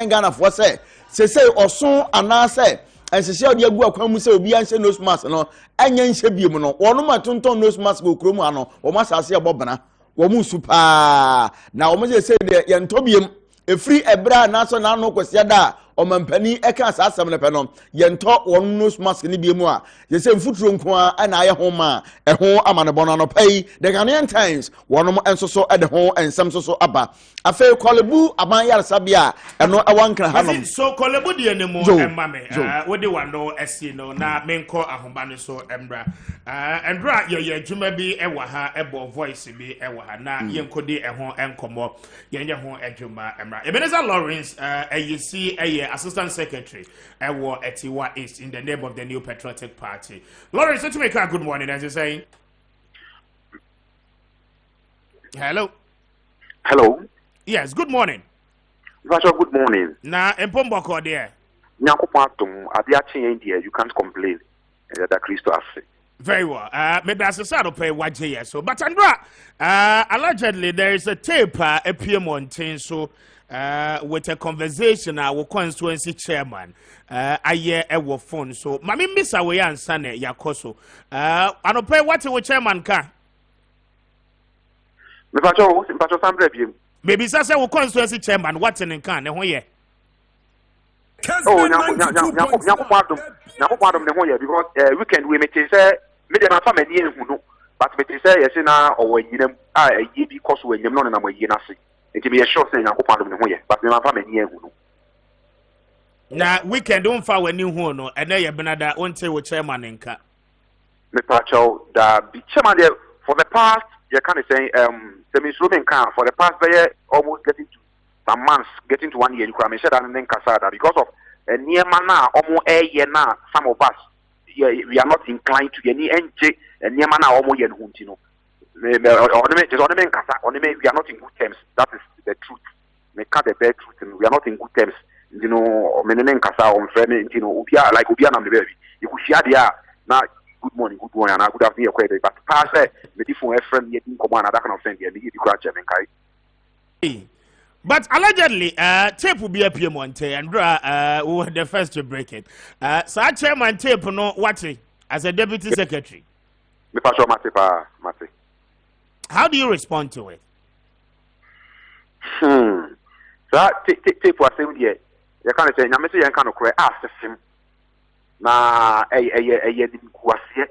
Ghana for say osun anase and se odi agu akwan mu say obi anse nose mask no anya nse biem no wono matonton nose mask go kromu ano wo masase ebobana wo mu supa na wo se de ye ntobiem efri ebra na so na no kwese da o mampani eka asasem ne pe no ye nto wono nose mask ni biemu a ye se mfuturo nko a na aye ho ma eho amanebo no pay the Ghanaian Times wono enso so ede ho ensem so aba afa kolebu aban yarsabia eno ewankra hanom so kolebu de ne mu emame wode wano esi no na menko ahomba no so embra endra ye adwuma bi ewa ha ebo voice bi ewa ha na yenkodi eho enkomo yenye ho adwuma embra Ebenezer Lawrence ayesi Assistant Secretary ewo Etiwa East in the name of the New Patriotic Party. Lawrence, let me make a good morning, as you say. Hello. Hello. Yes, good morning. Good morning. Na Mpomboko there. Nyakopatum adiachi India, you can't complain. That Christo has. Very well. Maybe as a sort of pay what so. But Andra, allegedly there is a tape appear mountain so with a conversation our constituency chairman I hear a phone so mami miss away and son yakoso I don't pay what your chairman can maybe say we constituency chairman what's in can oh yeah because weekend we may say me na fa mani ehunu but me say yes na owo yinem yi bi course we nyem no na mo yi na se enti me sure say Yakobadom ne ho ye but me ma fa mani ehunu na weekend don't fa wani hu no ene ye benada onte wo chairman nka me pacho da bi chairman there for the past you can say semi slow can for the past almost getting to some months getting to 1 year you can say that nka sada because of niema na omo ye na some of us we are not inclined to any NJ and niema na omo ye nti no we are not in good terms. That is the truth. Me can't the bad truth. We are not in good terms. You know, menene nkasa on friend, you know, like ubia na baby. You could share there na good morning, and I could have been a quite but pass me different friend yet in command that kind of thing. You could have kai. But allegedly, tape will be a Piemonte and we were the first to break it. So our chairman tape no what as a deputy secretary. Me pass mate. How do you respond to it? So tape was saying here. You can't say nyame say you can't cry him. Na di kuase.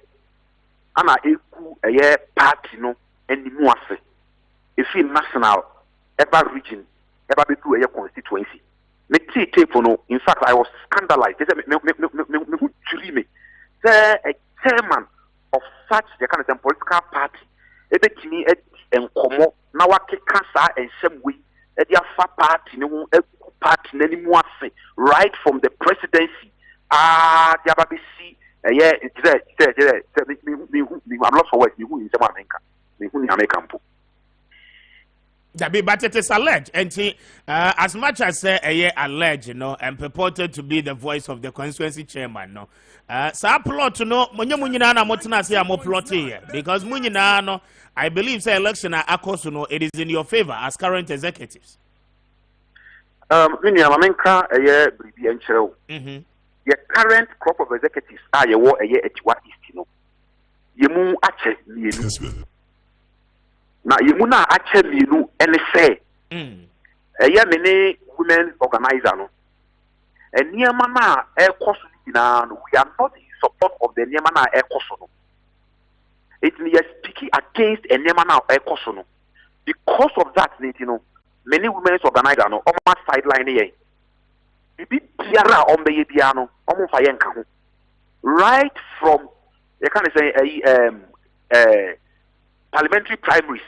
Ana eku party no enimu ase. Efi national ever region ever be to constituency. Me tape no in fact I was scandalized. They said me say a chairman of such the kind of political party ebetimi enkomo na wakeka saa ensem we e dia fa party ne ho party nanimu ase right from the presidency dia babisi I'm not for what you in some America me hu ni America mpo but it is alleged and as much as alleged you know and purported to be the voice of the constituency chairman no sa plot no munyina na motena say am plot here because munyina no I believe say election akoso no it is in your favor as current executives munyina mamenka bribi encherew the current crop of executives are ye wo Etiwa East no yemu ache mienu na yemu na ache mienu ene say many women organizer no eniema na ekoso na we are not in support of the eniema na ekoso no it is speaking against eniema na ekoso no because of that you know many women organizer no on sideline here bibi biara on be bia no on fa ye nka ho right from you can say parliamentary primaries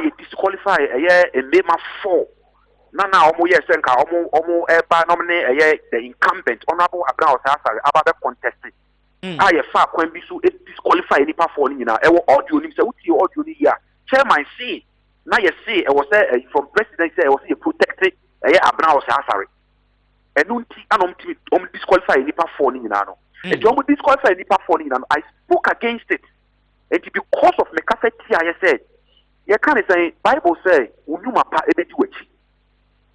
you disqualify a Mema 4 na omo yes nka omo eba nominate the incumbent honorable Abraham Osasare about contesting you fa kwan bi so disqualify any pa 4 ni na e wo audio ni say uti audio ni ya chairman say na you say e was from president say e was protected Abraham Osasare enunti anomti disqualify any pa 4 ni na no e omo disqualify any pa 4 ni na I spoke against it and because of me cassette I said you can't say Bible say unuma pa ebedi wachi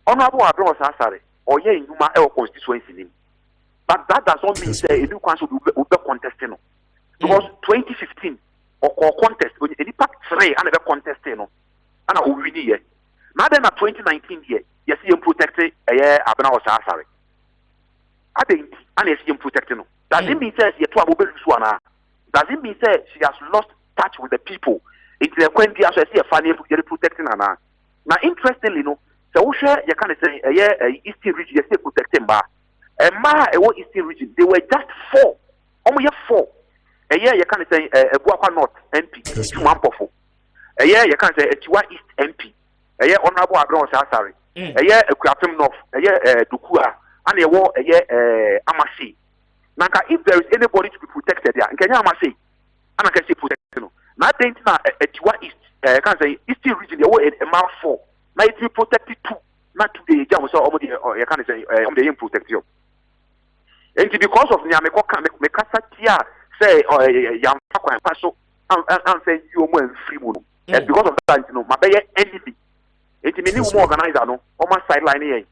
honorable Abraham Osasare or ye inuma e constituency nim. But that does not mean say a new council will be contesting. Because 2015 or contest when any pack 3 and a contesting and I will win here. Now then at 2019 year, you see him protected a year abena or sorry. I think and you see him protecting. Does it mean says you to a Suana? Does it mean say she has lost touch with the people? It's the when the associate a funny protecting her. Now interestingly, no, so you can say a year Eastern region you still protecting bar. And ma Eastern region, they were just 4. Only 4. A year you can say a Guapa North MP, Chumampofo. A year you can say a Tiwa East MP. A year Honorable Abron Sassari. A year a Kwame North, a year Dukua, and a war a year Amasi. Now, if there is anybody to be protected there, can you Amasi? And I can say protection. Now, I think now a Tiwa East, I can say Eastern region, they were a mile 4. Now, it will protect it too. Not today, you can say, I'm protect you. And because of Mekasa Tia, say, young Paso, and say, you are free moon. And because of that, you know, my enemy. It's many more organizer, no, on my sideline here.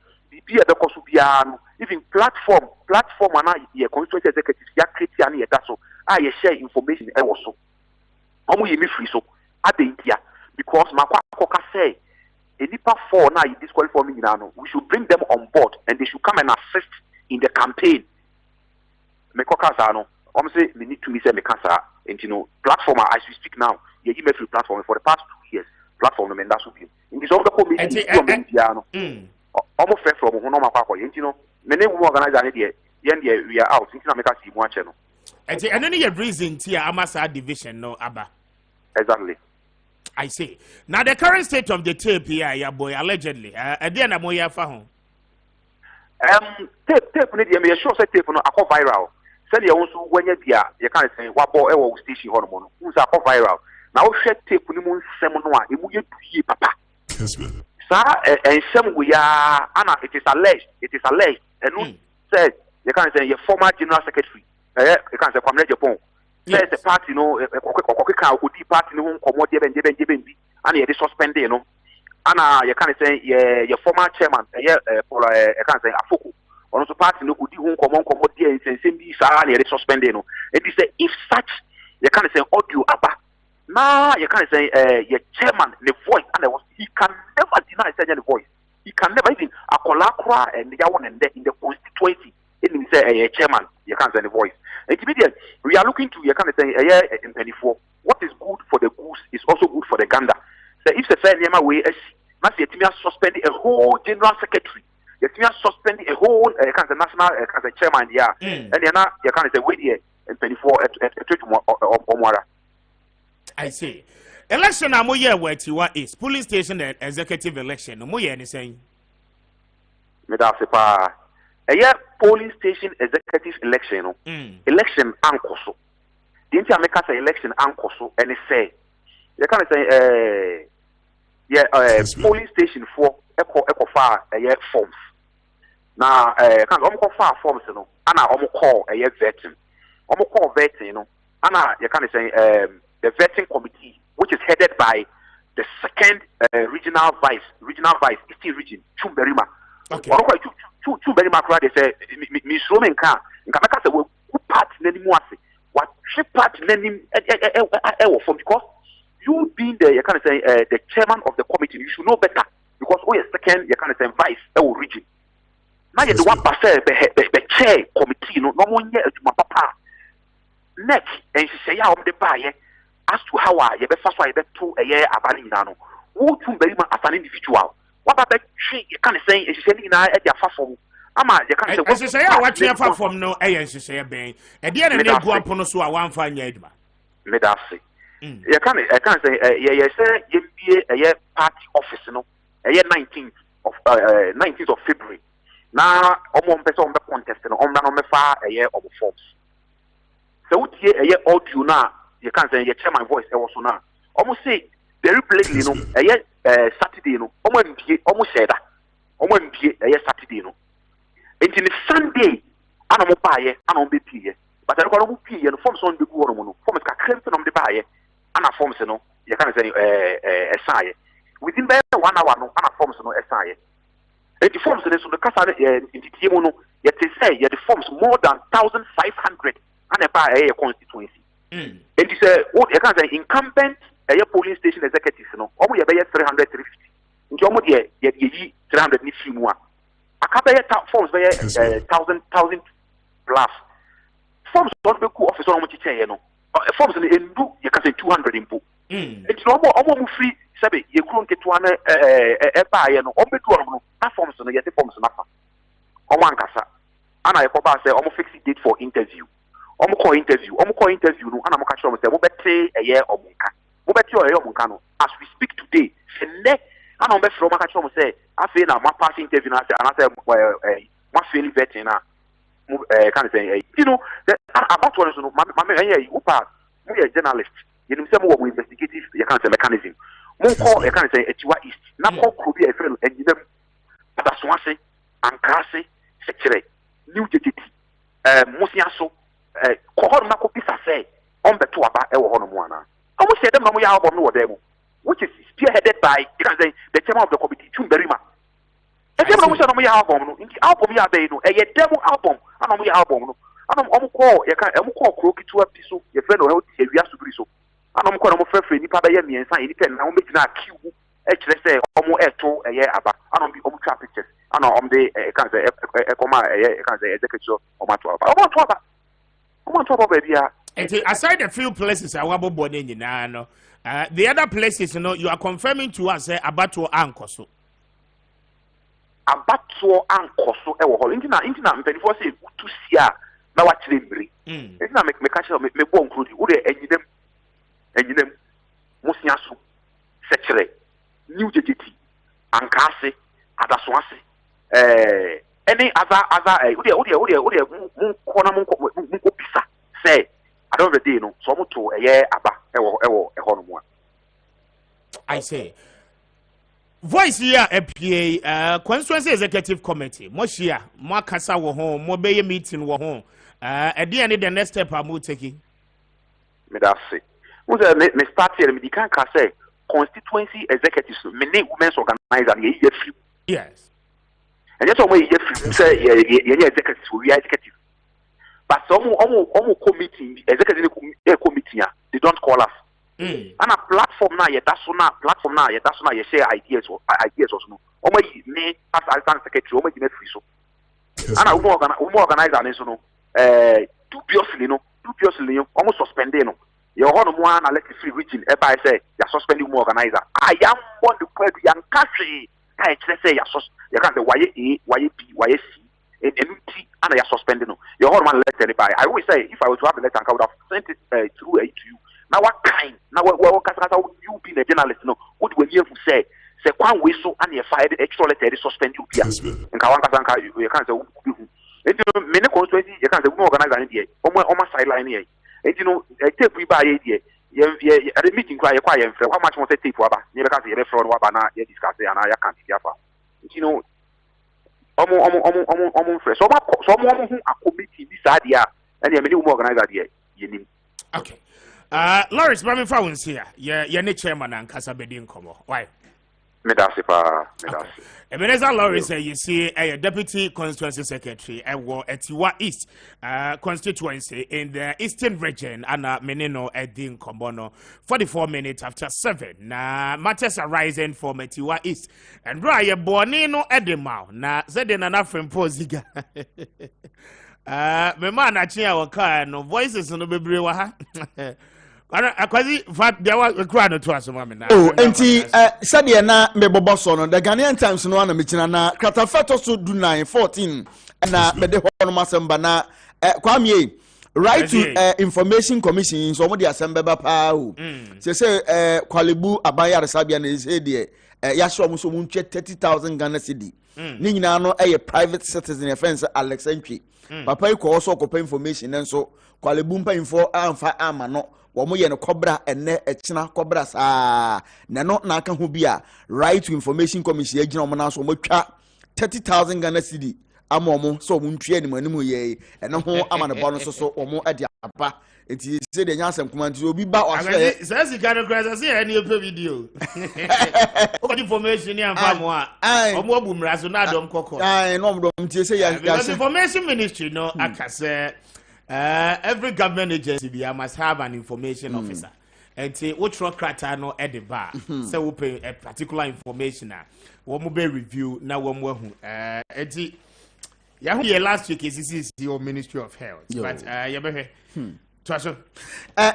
Be at the Kosubiano, even platform, and I, constituency executives, Yakitiani, that's so. I share information, I also. I'm with me free, so I think, yeah, because my Koka say, a Nipa 4 now, you disqualify me now, we should bring them on board and they should come and assist in the campaign. Mekokasano, say we need to miss a Mekasa, and you know, platform as we speak now, you give me free platform for the past 2 years, platform, and that's what you. In this other committee, almost fair from Honoma Papa, you know, many who organize an idea, we are out, thinking of making one channel. And any reason to Amasa division, no Abba. Exactly. I see. Now, the current state of the tape here, your boy, allegedly, again, I'm here for home. Tape, me sure say tape no akọ viral. Say you also when you can say what boy e station hormone. Who's akọ viral. Now share tape ni mu nsem no a emu ye duye papa. Kessben. Sa ensem we ya ana it is alleged. And say you can say your former general secretary. You can say Kwame Appiah Kubi. Say the party no okeka odi party no nkomo de ben and you suspend you know. Ana you can say your former chairman for you can say Afoko on the party no could do common there and send these are suspended no it is if such you can say audio abba now you can say your chairman the voice and he can never deny saying the voice he can never even a colacra and the one and in the constituency in say chairman you can say the voice immediate we are looking to you can say in 24 what is good for the goose is also good for the gander. So if the fair name way must you suspend a whole general secretary, you suspend a whole national chairman, yeah, and you're not you can't say wait here in 24 or more. I see. Election I'm here where Tiwa is police station and executive election. No more anything. Me da se pa. Polling station executive election, election ankoso. The America say election ankoso and say you can't say polling station for echo far forms. Now can far forms you know and call vetting. Call vetting you know and you can say the vetting committee which is headed by the second regional vice Eastern region Chumberima. Okay. Chumberima they say Miss Roman can say we part anymore what she part name from because you being you can say the chairman of the committee, you should know better because we are second, you can say vice region. Now you're the one the chair committee, you know, no one yet to my papa. Next, and she say, yeah, the buyer as to how you be first one, to a year about now. Who to very much as an individual? What about that? You can say, she said, at your platform. You can say, what you have from no A, she say, Ben, and the other go up on us who are one fine yedma. Let us say. I can't say you be a party office, you know, a year 19th of February. Now, almost person the contest, and on the far a year of forms. So, what year audio now, you can't say your chairman voice, also now. Almost say, very plainly, you know, a year Saturday, you know, almost said that, almost a year Saturday, you know. And in Sunday, I don't buy and on the P. But I don't P and forms on the Guru, forms can crimson on the buyer. Ana forms no you can say SI within 1 hour no ana forms no SI the forms no so the kasa ntiti mu no yet say yet forms more than 1,500 and a constituency and you say what you can say incumbent a polling station executives no omo ye be 300 350 nti omo de ye 300 ni fi mu a akaba ye forms be 1,000 plus forms don't be ku office omo chiche ye no forms ni endu ye can say 200 impo nti no omo mu free sabe ye kuro nketo na ba ye no omo betu omo na forms no ye forms na fa omo ankasa ana ye ko ba say omo fix date for interview omo call interview no ana mo ka sure mo say mo bete eye omo nka mo bete eye omo nka no as we speak today sene ana mo be fro mo ka sure mo say afi na ma pass interview na say ana say ma fail vetting na can say you know about one so no ma eye upa mo ye journalist you know say mo investigative you can say mechanism mo call you can say etiwa east na call krobi e felo enyinem adaswase ankase sekere new JTT musiaso kohor na ko bisa say on beto aba e wo hono mu ana amu say dem na mo ya album no wo dem which is spearheaded by you can say the chairman of the committee Chumberima e dem na mo say no mo ya album no nti album ya be no e ye demo album ana mo ya album no ana mo ko ye kan mo ko kro kitu apiso ye friend o he o ti awia subiri so ana mo ko na mo frefre nipa ba ye miensa ye nipa na mo megina akiwu e kire say omo eto eye aba ana mo bi omo twa pictures ana omo de kan say e koma eye kan say executive omo to aba aside the few places I want to no, the other places, you know, you are confirming to us Abato Ankoso. Abato Ankoso, Intina, before say to see now what limbri. It's not make catch me bone include would any them Musiasu, Sechere, New JTT, Ankase, Adaswase, any other say I don't really know so much to a year aba I say voice here a constituency executive committee moshia mo kasa wo ho mo be meeting wo ho e dey any the next step am taking me that say mo say me start here me can say constituency executives me need women's organizer ye free yes and just omo ye free say ye executives we executive. But some committee, executive committee, they don't call us. And a platform now, that's not you share ideas or no. Only me as assistant secretary, only me free so. And I organize an so no. Dubiously, almost suspended no. Your honor one elected free region. Everybody say you're suspending more organizer. I am one to play the young country. I say you can't say why C. And you're suspending. Your whole man letter by. I always say if I was to have a letter, I would have sent it through to you. Now what kind? Now what you being a journalist? No, what will you say? Say one whistle and you fired extra letter suspend you. And Kawanka you can't say many constituencies you can't say we organize an idea. On my sideline here. And you know, I take we buy idea. At the meeting cry quiet how much more take for about you can't see referral wabana you discuss and I can't see you know. Fresh. So who a committee this idea and you many organize idea. Okay. Lawrence, Mami Fawns here. You're chairman and Kasabedin Como. Why? Medasipa. Ebenezer Lawrence, you see a deputy constituency secretary at Etiwa East constituency in the Eastern region and Menino Edin Kombono 44 minutes after 7. Now matters arising from Etiwa East and Brian Bonino Edimau. Now Zedin and Afrin Poziga. Me man achia waka no voices no bebre ha. Akwazi fat dia wa kura no to asoma me na. Oh, enti sade na me boboso no the Ghanaian Times no na me kina na Kratafeto so do 914 na me de ho no masamba na Kwame right to information commission so mo de asamba ba pa o. Say Kwalebu Abaya Resabia na say de ya show mo so mo ntwe 30,000 Ghana cedi. Ni nyina no private citizen offense Alex Entry. Papa yi ko so ko information nso Kwalebu mpa info amfa ama no womo ye no kobra ene echina kobra saa na no na aka ho bia right to information commission agina omo na so mo twa 30,000 Ghana cedi ama omo so omo ntwe animu ye eno ho ama ne bo no so omo ade aba enti se de nya asem kuma nti obi ba oso ye say sika no crazy say any video o information ni amfa mo a omo abu mraso na dom kokko no dom nti se ya information ministry no akase every government agency must have an information officer. And say what krata no at the bar. Say we pay a particular information we be review na we mo hu enti ya hu last week is your Ministry of Health. But ya be Twaso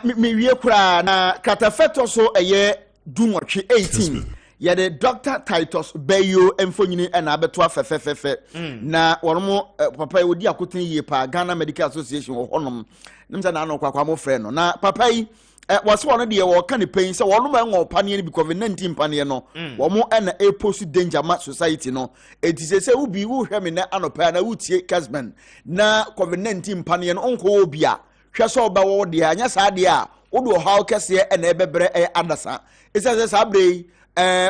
me wie kura na katafeto so eye dunwotwe 18 ya the Dr. Titus Bayo emfonyini na abeto afefefefe na wono papa odi akoten yie pa Ghana Medical Association wo honom nimsa na anokwa kwa mo frɛ no na papa yi wase wono de wo ka ne pain sɛ wono ma ngo pane bi COVID-19 pane no wo mo na e post danger ma society no enti sɛ ubi wo hwɛ me na anopa na wutie Kessben na COVID-19 pane no onko obi a hwɛ sɛ oba wo de anya saa de a wo do haw kɛse na ebebre adasa isa sɛ abrɛ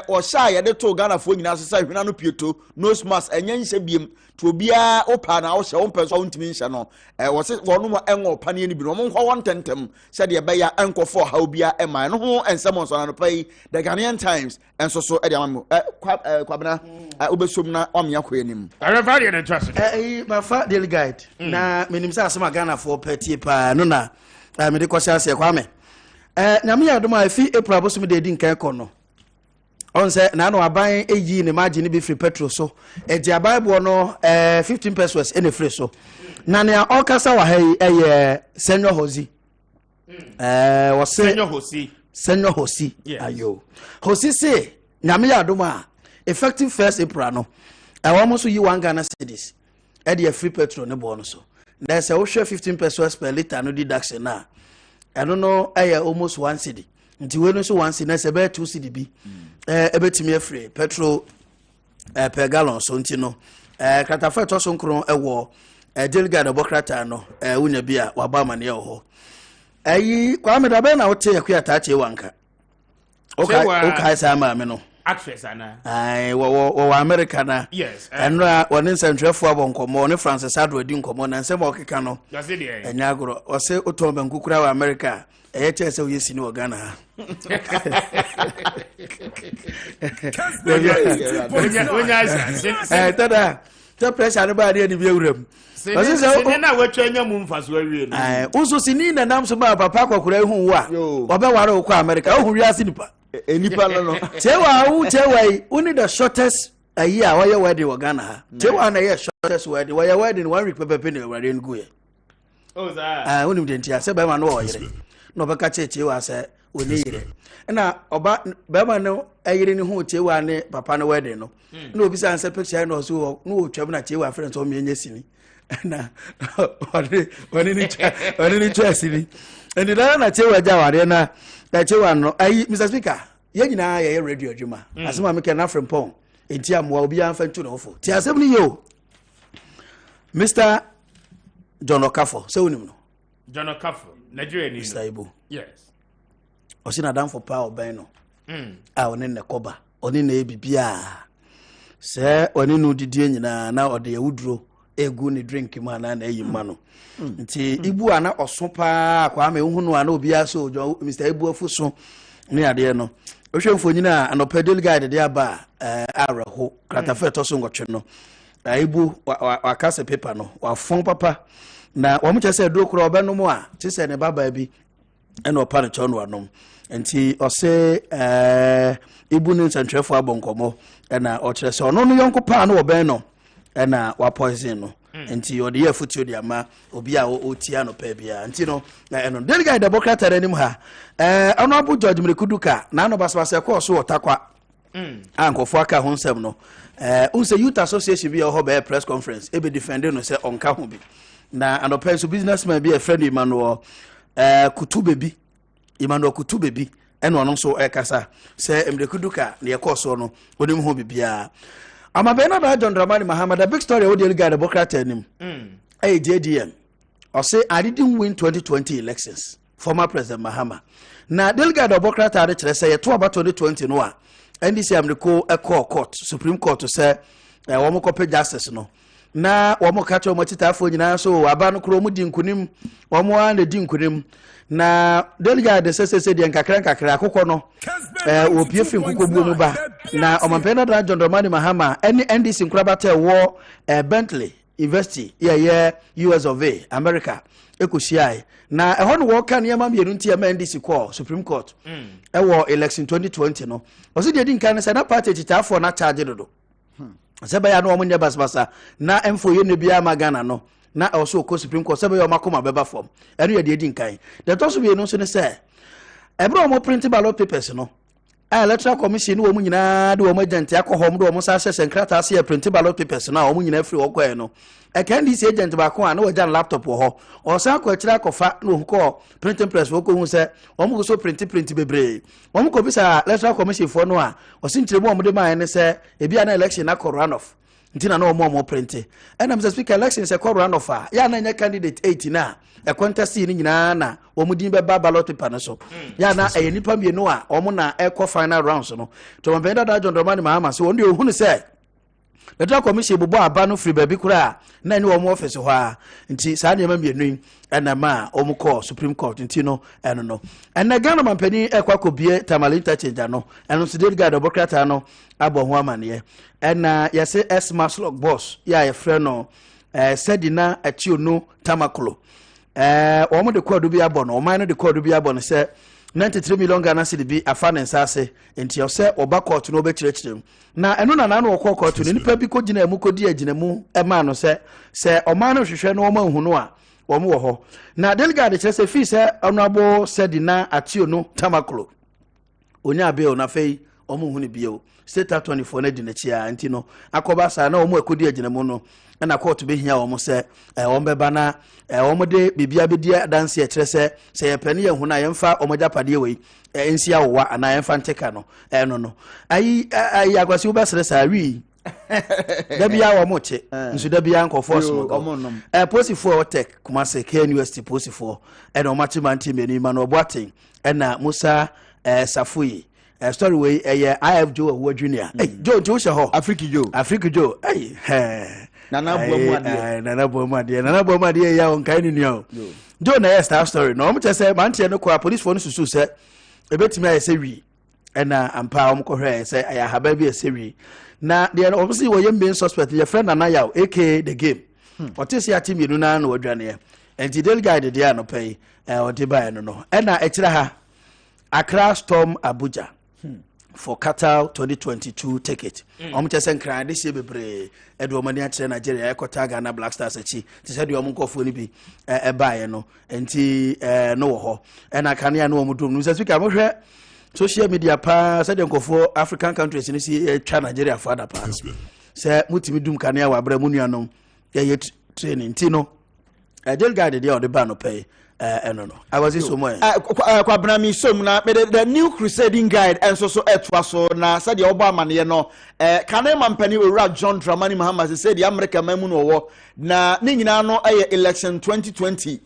o sha ya de to Ghana fo nyina so hwena no pieto nose mask enye nhyɛ biem to obia opa na wo hyɛ wo mpɛ so ntimi nhyɛ no wo se wono mo enwo pane ni bi no mo nkɔ won tentem sɛ de be ya enkɔfo ha obia ema no ho ensɛm so na no pai the Ghanaian Times enso so de ama kwabena obesom na ɔmya kɔ anim refa de trust ba fa daily guide na menim sɛ asɛm Ghana fo patie pa no na me de kɔhyɛ ase Kwame nyame ya dom a fi April bosom de di nkan kɔ no on say na no aban eyi ne margin ne be free petrol so e dia bible no 15 pesos in free so na ne okasa wa ha senior hosi was senior hosi ayo hosi say nyame ya adoma effective 1st April no e wo mo so yi 1 Ghana cedis e dia free petrol ne bo no so na say wo share 15 pesos per liter no deduction na I don't know almost 1 cedi nti we no so 1 cedi na say be 2 cedi bi ebetimi afre petrol per gallon so nti no kratafa to so nkron ewo delegate obokrata no unya bia waba mane ho ayi Kwame da be na wote yakua taache wanka okay sa ma me no actress ana ai wo America na yes enra woni nsantwefo abonkomo ne Francis Adwo di nkomo na nsem okeka no yase de enya agro o se otomba nkukura wa America eye chese wo yesi ni wo Ghana ha tada to pressure no ba de ni bi awuram se na watwa nya mu mfaso awie no uso sini na nam so ba papa kwakura hu wo a obe ware wo kwa America o hu wiase nipa enipa no chewa uni the shortest a year why you wedding wa Ghana ha chewa na ye shortest wedding why you wedding 1 week pepe ne ware ngu ye oh za uni de ntia se ba ma no o yire no be ka chewa se oni yire na oba ba ma no ayire ni hu chewa ne papa no wedding no na obi sa ansa picture no so no otwam na chewa friend so me nya sini na oni ni choice ni and na chewa jaware na chewa no ayi Mr. Speaker ye nyina ye radio adwuma asema me ken afrem pon enti amwa obi anfa ntu no fo ti asem ni yo Mr. John Okafo se wonim no John Okafo Nigeria ni Mr. Ibu yes o si na dan for power ben no a oni ne koba oni na ebibia se oni no didie nyina na ode ye wuduro egu ni drink ma na eyi ma no nti Ibu ana oso pa Kwame hunu ana obi aso Mr. Ibu afuso ni ade no ohwemfo nyina anopa daily guide de aba araho kratafa to so ngotwe no Ibu wakase paper no wafon papa na wo mche se do kro obeno mo a ti se ne baba bi ena opa ne chono anom nti ose Ibu ni nsantwefo abonkomo ena o kire se ono no yonko pa na oben no ena wa poison no nti odi ye futi odi ama obi a otia no pa bia nti no eno daily guide democrat anim ha ono abu George Mrekuduka na no basbase ko so otakwa ankofo aka ho nsem no unse youth association bi ho be press conference e be defend no se onka ho bi na anopa so businessman bi a friend Emmanuel Kutubebi eno no so kasa se Mrekuduka na ye ko so no onim ho bibia ama bena da John Dramani Mahama the big story o dey guy the Democrat anim JDM or say I didn't win 2020 elections former President Mahama na delegate the Democrat are kire say ye to about 2020 no a NDC amreko e court Supreme Court to say wo mo copy justice no na wɔn kakyɛ wɔn titafo nyinaa so aba no kuro wɔn di nkunim wɔn a na di nkunim na delegate de sɛ deɛ nkakra akokɔ no opie fi nkokɔ buo mu ba na ɔmampɛn na John Dramani Mahama ɛne NDC nkorabata ɛwɔ Bentley University yɛ US of A America ekosiai na ɛhɔ no wɔka nneɛma mmienu nti ɛma NDC kɔ Supreme Court ɛwɔ election 2020 no ɔsi deɛ di nkan no sɛ na party titafo na charge dodo sɛ bɛyɛ no wɔn nyɛ basbasa na ɛmfo yɛ ne bia ma Ghana no na also kɔ Supreme Court sɛ bɛyɛ ɔmakoma bɛba fam ɛno yɛ deɛ di nkan deɛ tɔ so mmienu nso ne sɛ ɛbrɛ wɔn print ballot papers no electoral commission wo mu nyinaa de wo agent akɔ hom de wo sa hyɛ nkrata ase print ballot papers na wo mu nyinaa free wo kɔ no NDC agent ba ko a na wo jan laptop wo ho o sa akɔ akyira akɔfa na wo kɔ printing press wo ko hu sɛ wo mu so print bebree wo mu kɔ bisa electoral commission fo no a o si ntiremu wo de ma ne sɛ ebi na election na kɔ runoff ntina na wo print ɛna Mr. Speaker election sɛ kɔ runoff a ya na nya candidate 8 na a contest ni nyinaa na wo mu din bɛba ballot paper no so ya na ɛyɛ nipa mienu a wo mu na ɛkɔ final rounds no to mo bɛda da John Dramani Mahama so wo de ohunu sɛ Electoral Commission bobo aba no free baabi kura na ni wo mu office hɔ a nti saa nneɛma mienu ɛna ma wo mu kɔ Supreme Court nti no ɛno no ɛna Ghana mampani ɛkɔ akɔbie Tamale interchange no ɛno so delegate obokrata no abɔ ho amane ɛna yɛse S-Mass slug boss ya yɛfrɛ no Sedina Ationu Tamaklo wɔn de kɔɔdo bi abɔ no ɔman no de kɔɔdo bi abɔ no sɛ 93 million Ghana cedi bi afa ne nsase nti ɔsɛ ɔba court no obɛkyerɛkyerɛ na ɛno na na ɔkɔ court no nipa bi kɔgyina mu kɔdi agyina mu ɛma no sɛ ɔman no hwehwɛ no wɔn ahu no a wɔn wɔ hɔ na delegate kyerɛ sɛ fi sɛ ɔno Sedina Ationu Tamaklo onya abɛɛ na fei wɔn hu ne bio state attorney for na di n'akyi a nti no akɔba saa na wɔn akɔdi agyina mu no ɛna court bɛhia wɔn sɛ wɔn bɛba na wɔn de bibia bɛdi adanse ɛkyerɛ sɛ yɛpɛne yɛn hu na yɛmfa wɔn agyapadeɛ wei nsi awowa anaa yɛmfa nteka no ɛno no ayi akwasi wobɛsrɛ saa wi da bia wɔn kye nso da bia nkɔfoɔ so posifoɔ wɔtek Kumase KNUST posifoɔ ɛna wɔn akyi mante mmienu ma no ɔboaten ɛna Musa Safoyi story way IF Joe Awuwa Junior Joe nti wo hyɛ hɔ Africa Joe Nana Boamade ya on kan ni o Joe na star story no mo chese man tie no kwa police for no susu se ebetimi aye se wi na ampa om ko hwe se aya haba bi se wi na de no obviously wo yem being suspect your friend Nana Yaw aka the game otisi atim yenu na na wadwane enti del guide de ya no pay odi ba no no na ekira ha Accra Storm Abuja for Qatar 2022 ticket. Chese nkran de sie bebre edo mani akyere Nigeria ekota Ghana Black Stars achi. Ti se de omunkofo ni bi baaye no. Enti no wo ho. Na kanea no omudum. No speaker mo hwe social media pa se de nkofo African countries ni si twa Nigeria for ada pa. Se mutimi dum kanea wa bra mu nuanom ye training ti no. Del guide de o de ba no pay. No. I was so much. Kwabnami som na the new crusading guide and so etwa so na said the Obama ne no kan mampani owura John Dramani Mahama said the America mamu no wo na ne nyina no election 2020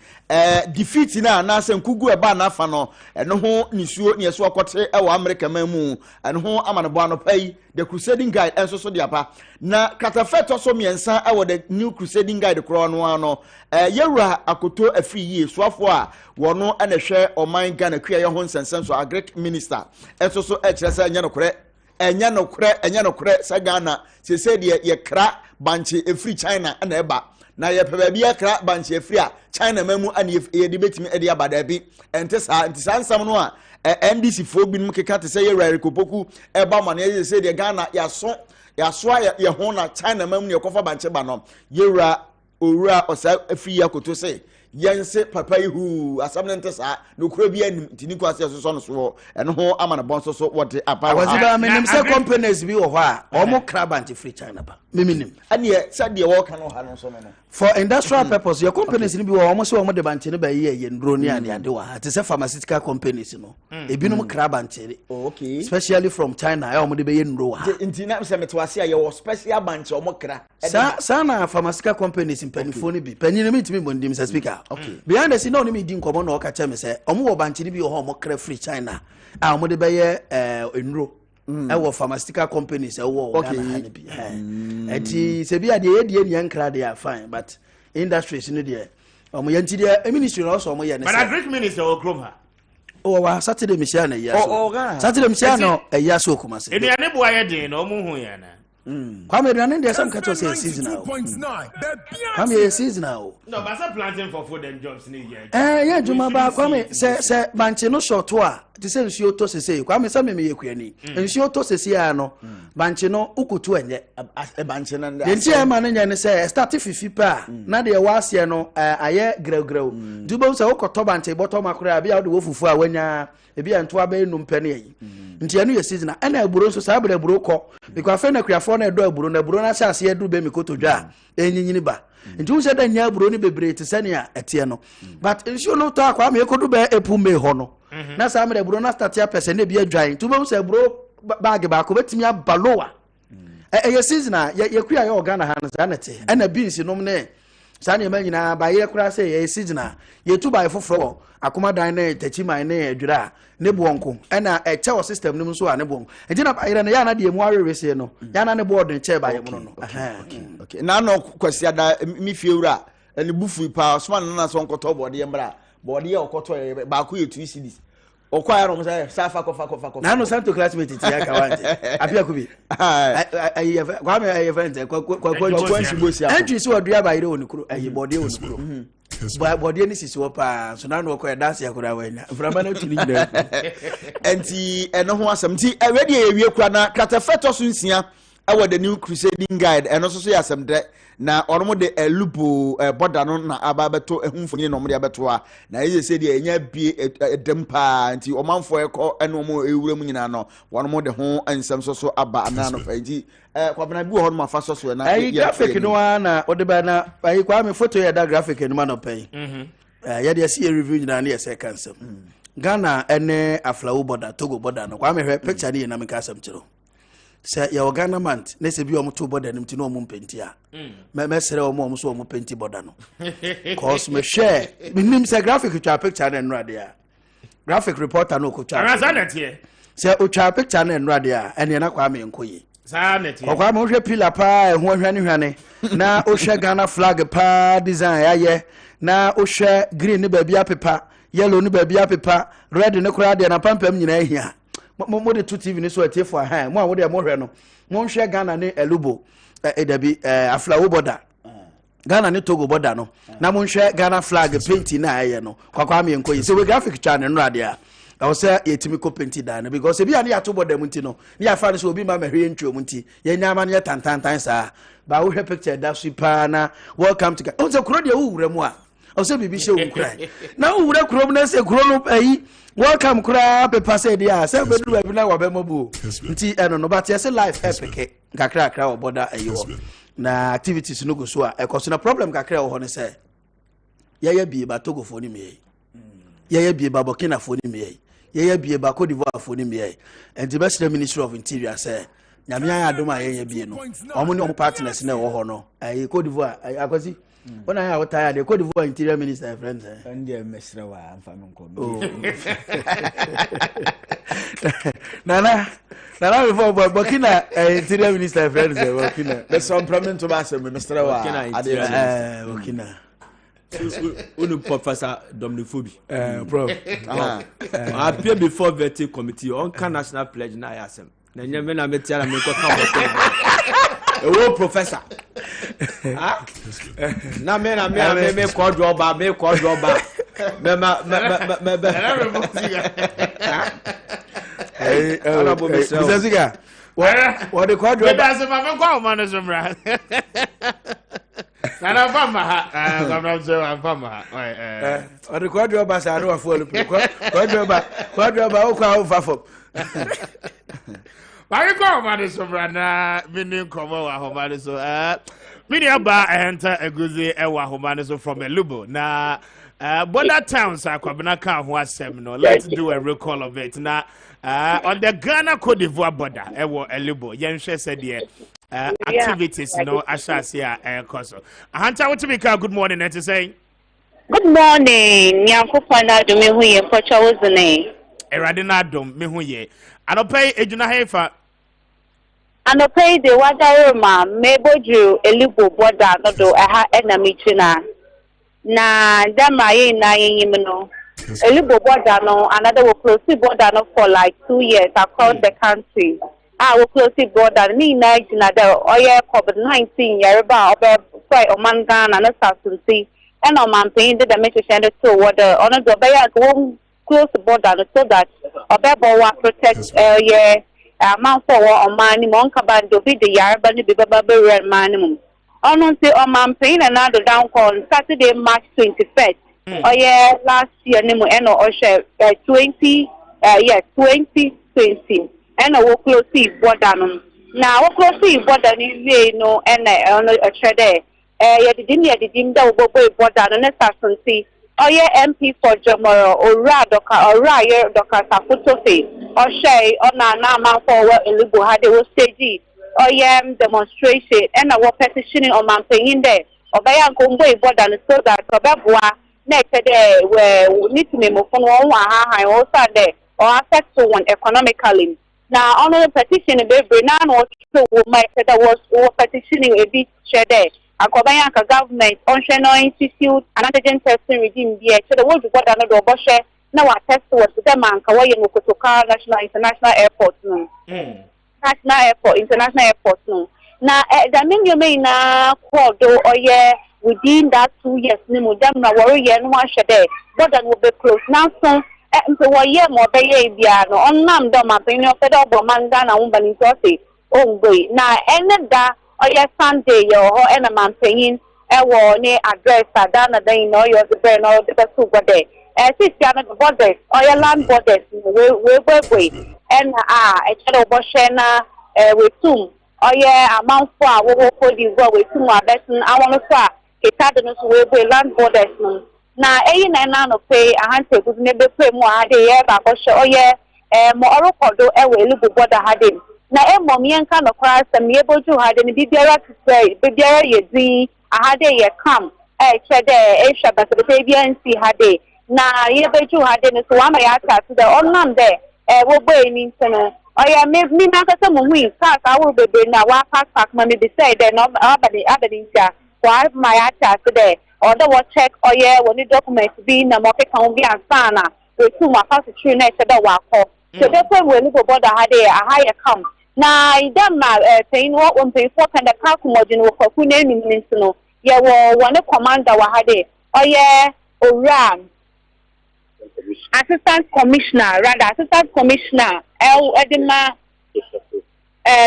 defeat na senkugu eba na afa no eno ho nisuo ne yeso akote wa America mamu eno ho amanebo anopai the crusading guide and so the apa na katafeto so miensa the new crusading guide kro no ano yewura akoto afri yi so a wono ene hwe oman Ghana kua ye ho nsensen so agric minister eso so ekire sa enya no kore sa Ghana se de ye kra banche efri China na eba na ye peba bi ye kra banche efri a China mamu ane ye de betimi e de abada bi ente sa nsam no a NDC fo bi num keka te se ye rare kopoku eba ma na ye se de Ghana ya so ye ho na China mamu ne kofa banche ba no ye owura osa efri ya koto se yense papa ihu asamnente sa no kura bi anim tini kwase so no so eno ho amana bon so what apa waziba menim se companies bi wo ho a omo crabant free China ba meminim ane se de wo ka no ha no so no for industrial purpose your companies ni bi wo omo se omo de bante ne ba ye ndro ni ane ade wa ate se pharmaceutical companies no ebinum crabant okay especially from China omo de be ye ndro wa nti na se metwase ye wo special banche omo kra sana pharmaceutical companies in penifoni bi penyin mi timi bondim se speaker okay behind the scene no me di nkomo na o ka che me se omo wo banche ni bi wo ho omo kra free China a omo de be ye enro ɛwɔ pharmaceutical companies ɛwɔ Ghana ha ne bi ɛti sɛ bi a deɛ yɛdie ne yɛnkra deɛ fine but industries no deɛ ɔmo yɛnti deɛ ministry no also ɔmo yɛ ne but agric minister wɔ kurom ha wa Saturday Michelle na ya so Saturday Michelle no ya so kuma se ene ane bo aye den no mu hu ya na Kwame Aduane dey some catch us seasonal Kwame seasonal no but say planting for food and jobs ni ya ya juma ba Kwame se banche no short a ti se nsuo to sese Kwame se me yekuani nsuo to sese ya no banche no ukutu enye banche na de nti e ma no nya ne se start fifi pa na de wa ase no aye grew dubo se ukoto banche bottom akura bia de wo fufu a wanya ebi anto aba enum pɛ ne yi nti anu ye season na eburo nso sa abere eburo kɔ because afa na kuafo na edo eburo na eburo na hyase edu be mi kotodwa enyinyini ba nti wo se da nya eburo ne bebre te sane a ɛte no but nsuo no to akwa me kodu be epume hɔ no na sa amere eburo na start ya pese na bi adwan nti wo se eburo bag ba ko betimi abalowa ye season a ye kua ye Ghana ha na na te na beans nom ne sa na ma nyina ba ye kura se ye season a ye tu ba foforo akoma dan na tachi man na adwira ne bonko na eche o system nim so a ne bonko enti na bayira na ya na de mu awewe se no ya na ne board ne che ba ye mu no okay na no kwasi ada mi fiewura ne bufu pa so na so nkoto board ye mbra board ye okoto ba ko ye 2 cedis okwa ya no say safa kofa na no santo classmate ti ya ka wante Appiah Kubi ayi kwa me ayi friend kwa shibosi entry so odua ba yire onikuro ayi board ye onikuro body ni sisi opa so na no ko dance yakura wanya frama na tuni nyina enti eno ho asem ti ready ewie kura na katafeto so nsia awo the new crusading guide eno so yasem de na ormo de elupo border no na ababeto ehunfoni no mo de abeto a na ye se de enya bie edempa nti omanfo ekọ eno mo ewuram nyina no wono de ho ensem so aba ana no fa nti kwabena bi ho no mafa so na ayi graphic no na ode ba na ayi kwa me photo ya da graphic no ma no pen ya de see review nyina na ye se cancel Ghana ene aflawo border Togo border no kwa me hwe picture ni na me ka asem kiro se ya Ghana man na se bi o to border nim ti no mo penti a me sere o mo so o mo penti border no cause me share nim se graphic twa picture na nrade a graphic reporter no ko twa arazanetie se o twa picture na nrade a ene na kwa me nkoyi zanetie kwa me hwe pillar pa ho hwane na o hwe Ghana flag pa design aye na o hwe green ne ba bia pepa yellow ne ba bia pepa red ne kura de na pampam nyina ahia mo de 2 TV ni so atie for ha mo a wo de mo hwe no mo hwe Ghana ne elubo edabi aflawo border Ghana ne Togo border no na mo hwe Ghana flag paint na aye no kwakwa me enkoyi so we graphic channel no ade a I say yetimi ko paint da na because ebi ani ato border munti no ni afa ne so obi ma mahwe ntwe munti ye nyama ne tantantan sa ba wo hwe picture da super na welcome to o se kuro de wo wura mu a o se bibi she wo kura na wo wura kuro mu na se kuro no ayi welcome kura pepa say dia say bedu ba bi na wa be mobu nti eno no but yes life epic kakra wo border ayo na activities no go so a ekoso na problem kakra wo ho ne say ye bie ba Togo fo ni me ye bie ba Burkina fo ni me ye bie ba Cote d'Ivoire fo ni me and the Ministry of Interior say nyame ya adom a ye bie no omo ni omo partners na wo ho no ayi Cote d'Ivoire akwasi ona ya wota de Cote d'Ivoire Interior Minister friends ndie mesre wa amfa me nko nana before Burkina Interior Minister friends Burkina there's some problem to master mesre wa Burkina Unu Professor Dominifobi prof I appear before vetting committee on national pledge na yasem na nyame na metiara me ko ka wo professor na me ko do ba me Mr. What the quadro that's my go man is mra na fama ha I'm so I'm fama what the quadro ba sa no afo quadro ba o kwa over for Why go man is mra na mini komo wa ho man so mini aba enter eguzi e wa ho man so from Elubo na border towns akwabena kan ho asem no let's do a recall of it na on the Ghana Cote d'Ivoire border ewo Elubo yenhwe said here activities no ashasi a koso ahanta what be ka good morning and to say good morning nyankopon na do me hu ye pocho wozene erade na dom me hu ye anopai ejuna hefa And pay the water ma meboju elibo border no do aha enemy china. Na dama ye na yimno. Elibo border no another will close border no for like 2 years across the country. I will close border ni na jina there oye COVID-19 yereba obe kwai omanga na sasunti. And on man paying the make sure to water on a do close the border so that obe protect amount for on money monka bando be the yarba ni baba red manimum. On say on man paying another down call Saturday, March 21st. Oh yeah, last year Nemo Eno Osha 2020. And I will close border. Now we'll close border ni no and a trade. The dim that will go border and a oh yeah, MP for Jomoro or Radoka or Raya Doka Safutofe. Or shay on a man forward in Lugo had they will stage or demonstration and our petitioning on man paying there or by Uncle Boy border so that Babua next day where we need to name from one also there or affect one economically. Now on the petition baby now also might say that was petitioning a bit share there. A Kobayanka government on Shano Institute antigen testing regime there so the world got another share. Now I test towards the man Kawaii Mokotoka National International Airport no. National Airport, International Airport no. Now the mean you may na quado or yeah within that 2 years no them na worry no one shade border will be closed. Now so what year more be no on nam do ma penyo federal bomanda na umbani tosi oh boy. Now any da or yeah Sunday yo ho and a man paying ne address adana then no your the burn or the super day. Since the borders or your land borders, we and a shadow boshena with whom or yeah amount for for the world with whom are best. I want to say it had no land borders. Now, no pay a handshake would never pay more had a but oh yeah, more do a will border had him. Now, mommy and kind of class and be able to had any bibia to say, bibia ye I had a come, said a shabbat the baby and see had a. Na ye be you had in so am I to the on there wo boy means no oh yeah me na ka some win cars I will be na wa pack money be say there no abadi why my attack today or the what check oh yeah when the documents be na mo can be ansana we two ma pass through na say that wa call so therefore we look border had a higher account na idam na saying what on pay for kind of car module wo ko na means no yeah wo one commander wa had oh yeah oran Assistant Commissioner L. Edema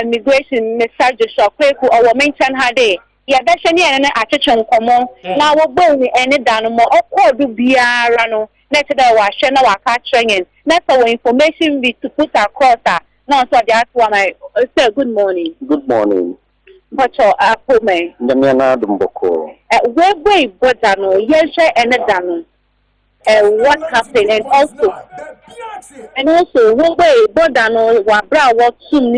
Migration Mr. Joshua Kweku or mention had a yeah, that's any attention common. Now we're going any done more or do be a rano. Next day, we're sharing our catching. That's our information be to put across that. Now, so that's one I say good morning. Good morning. What's your home? Damiana Dumboko. Where but no, yes, and done. What happened and also one way Bodano Wabra what soon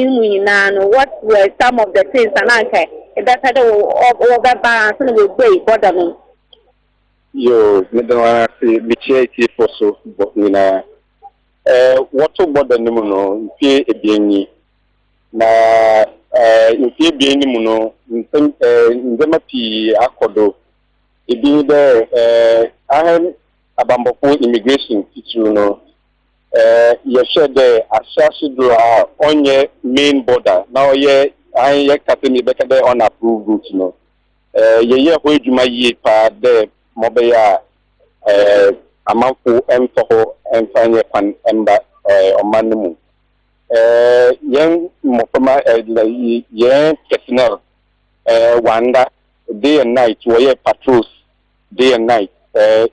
what were some of the things and I that's how over balance and we wait Bodano. Yo, Michi for so but what about the Nimuno, Pay a Bieni na in Pay Bienimuno, in Zemapi Akodo, it being there, I am Abamboko immigration teacher no you share the assassin on your main border now yeah I captain better there on approved route no yeah where you might ye pa the mobile amount for emto and find pan emba on manimu young mopama yeah personnel wanda day and night where patrols day and night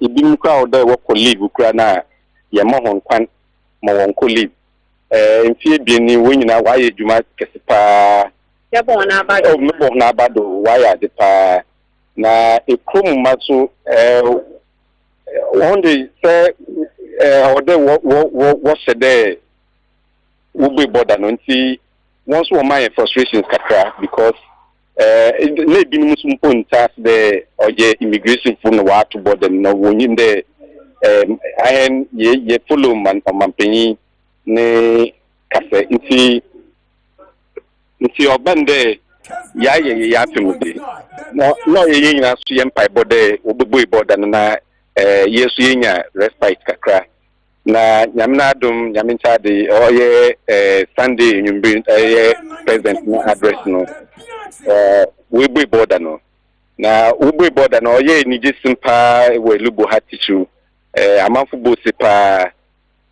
ibim crowd there work leave ukra na ye mo hon kwan mo won ko leave mfie bi ni wonyina wa ye djuma kesepa ya bo na abado me bo na abado wa ya de pa na ekrom maso one day say ode what said there will be border no nti once we my frustrations kakra because le bi no sum pon task the oje immigration for no wa to border no wonyin there I ye follow man penny ne kase nti nti obende ya afemude no ye nyina so ye mpai bode obeboy border na yesu yenya respite kakra na nyamna adum nyamincha de oye Sunday nyumbi president na address no we boy border no na we boy border no oye ni jisimpa we lubo hatichu amanfo bo sepa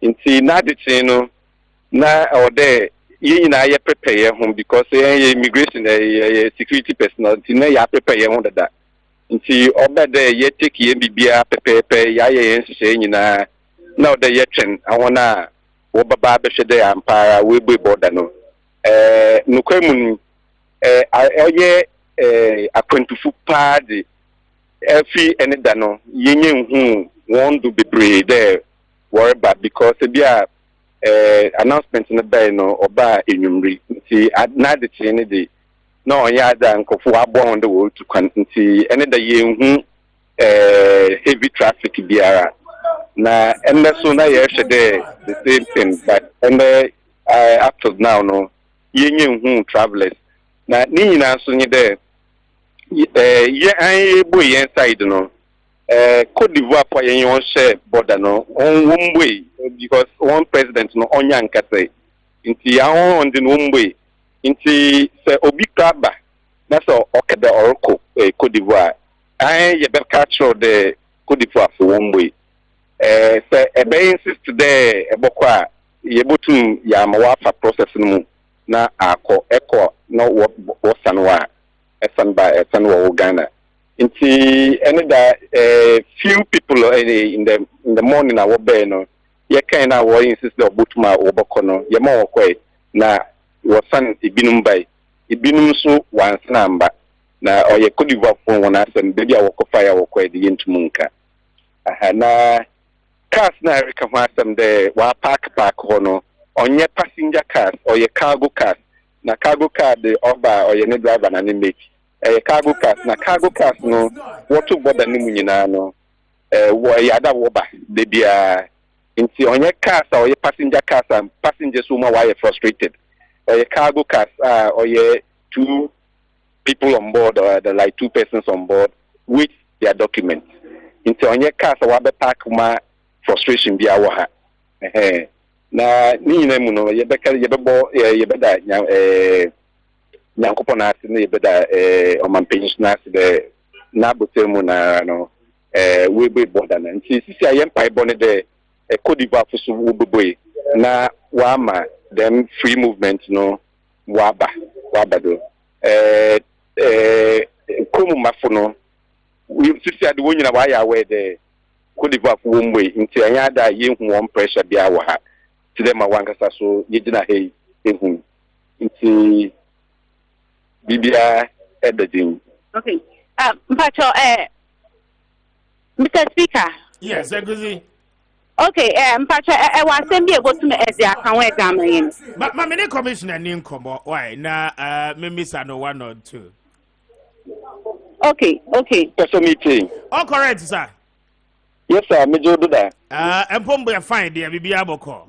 nti na de no na ode ye na ye prepare home because ye immigration security personnel nti na ya prepare home dada nti obede ye take ye bibia pepepe ya ye nhye nyina na ode ye twen awona wo baba be hwede ampara we boy border no nukwamun oye akwantufu paadi efi ene da no yenye hu won do bebre there worry about because bia announcement na bay no oba enyumri nti na de chene de na onya da nkofo abon de wo to kan nti ene da ye hu heavy traffic biara na ene so na ye hwede the same thing but ene up to now no yenye hu travelers na ni nyina so nye de ye an boy inside no Cote d'Ivoire for yon share border no on one way because one president no onya nkase nti awon on the one way nti se obi kraba na so okede oroko Cote d'Ivoire an ye be catch the Cote d'Ivoire for one way se ebe insist there ebokwa ye botum ya mawafa process no na akọ eko no wo sanwa esanwa Ghana nti ene da few people in the morning na wo be no ye kan na wo insist the obutuma oboko no ye ma wo kwai na wo san ibinum bai ibinum so once number na oye Cote d'Ivoire phone wona asem be bia wo ko fire wo kwai de yentumu nka aha na cars na America ho asem de wa park ho no onye passenger cars oye cargo cars na cargo car de oba oye ne driver na ne make cargo cars na cargo cars no wotu border ni munyina no wo yada wo ba de bia nti onye cars oye passenger cars and passengers who ma why frustrated oye cargo cars oye two people on board or like two persons on board with their documents nti onye cars wa be park ma frustration bia wo ha na ni nyina mu no ye bebo ye beda nyankopo na ase ne ye beda omampenyi na ase de na botemu na no we be border na nti sisi ayempa ibone de Cote d'Ivoire fusu wo beboy na wama them free movement no waba do komu mafono we sisi ade wonyina wa ya we de Cote d'Ivoire fu wo mbwe nti anya da ye hu won pressure bia wo ha ti dem wankasa so yegina hey ehu nti bibia edadin. Okay. Mpacho Mr. Speaker. Yes, Eguzi. Okay, Mpacho wa sembi ebotume ezi akanwe examine. Ma me commissioner ni nkomo why na me miss no 1 or 2. Okay. Person meeting. All correct, sir. Yes, sir. Me do that. Empombo ya fine there bibia boko.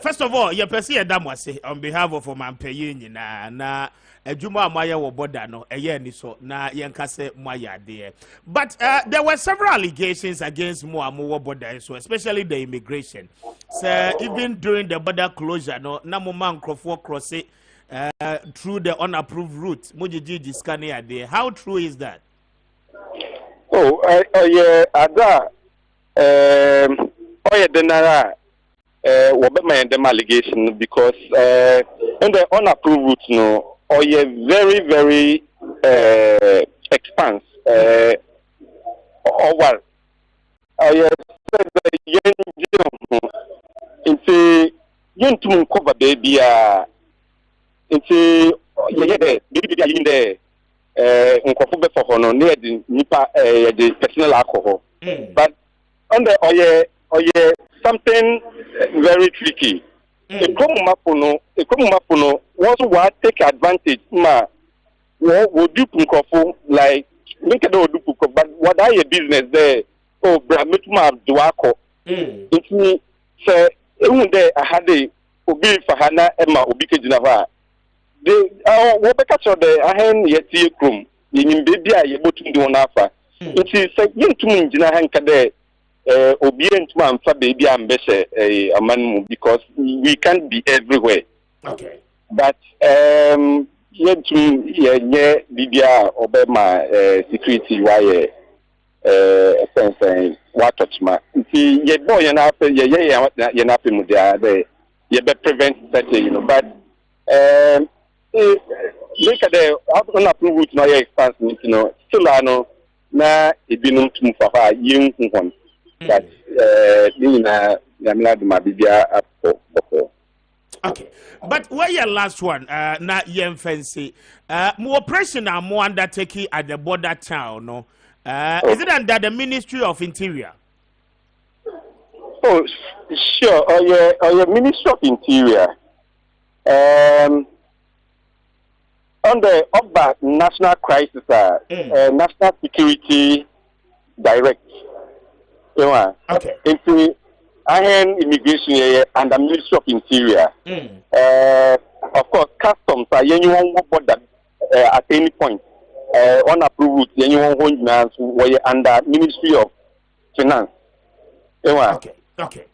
First of all, your person Damwase on behalf of Mampenyi nyina na adwuma amaya wo border no eye ni so na yenkase moya there. But there were several allegations against Moamu border so especially the immigration. So even during the border closure no na mo man crofo cross it through the unapproved route. Mujiji discane there. How true is that? Oh, yeah, ada oye denara wobema them allegation because in the unapproved route no oye very expanse over oye the young into yentum cover baby into yede baby in there nkofo be for no near the nipa the personal alcohol but on the oye something very tricky. A common mapuno once we take advantage ma wo do punkofo like make do punkofo but what are your business there oh bramituma duako it me say even there I had a obi fahana ema obi kejina ha we be catch the ahen yeti krum yin baby a ye botum de wona afa it is say yentum ngina han ka de obi entum amfa baby am be say aman because we can't be everywhere. Okay. But yentum ye bibia obema security why sense what touch ma nti ye boy na afa ye na afa mu de ye be prevent that but look at the unapproved no expansion still na ebinum tum fa yin hon that na yamla de mabibia apo. Okay, but where your last one na yen fancy more operation are more undertaking at the border town no is it under the Ministry of Interior? Oh sure, or your Ministry of Interior on the Oba National Crisis, National Security Direct. Okay. Into Iron Immigration and the Ministry of Interior. Of course, customs are anyone border at any point. Unapproved, anyone who is under Ministry of Finance. Okay. Okay.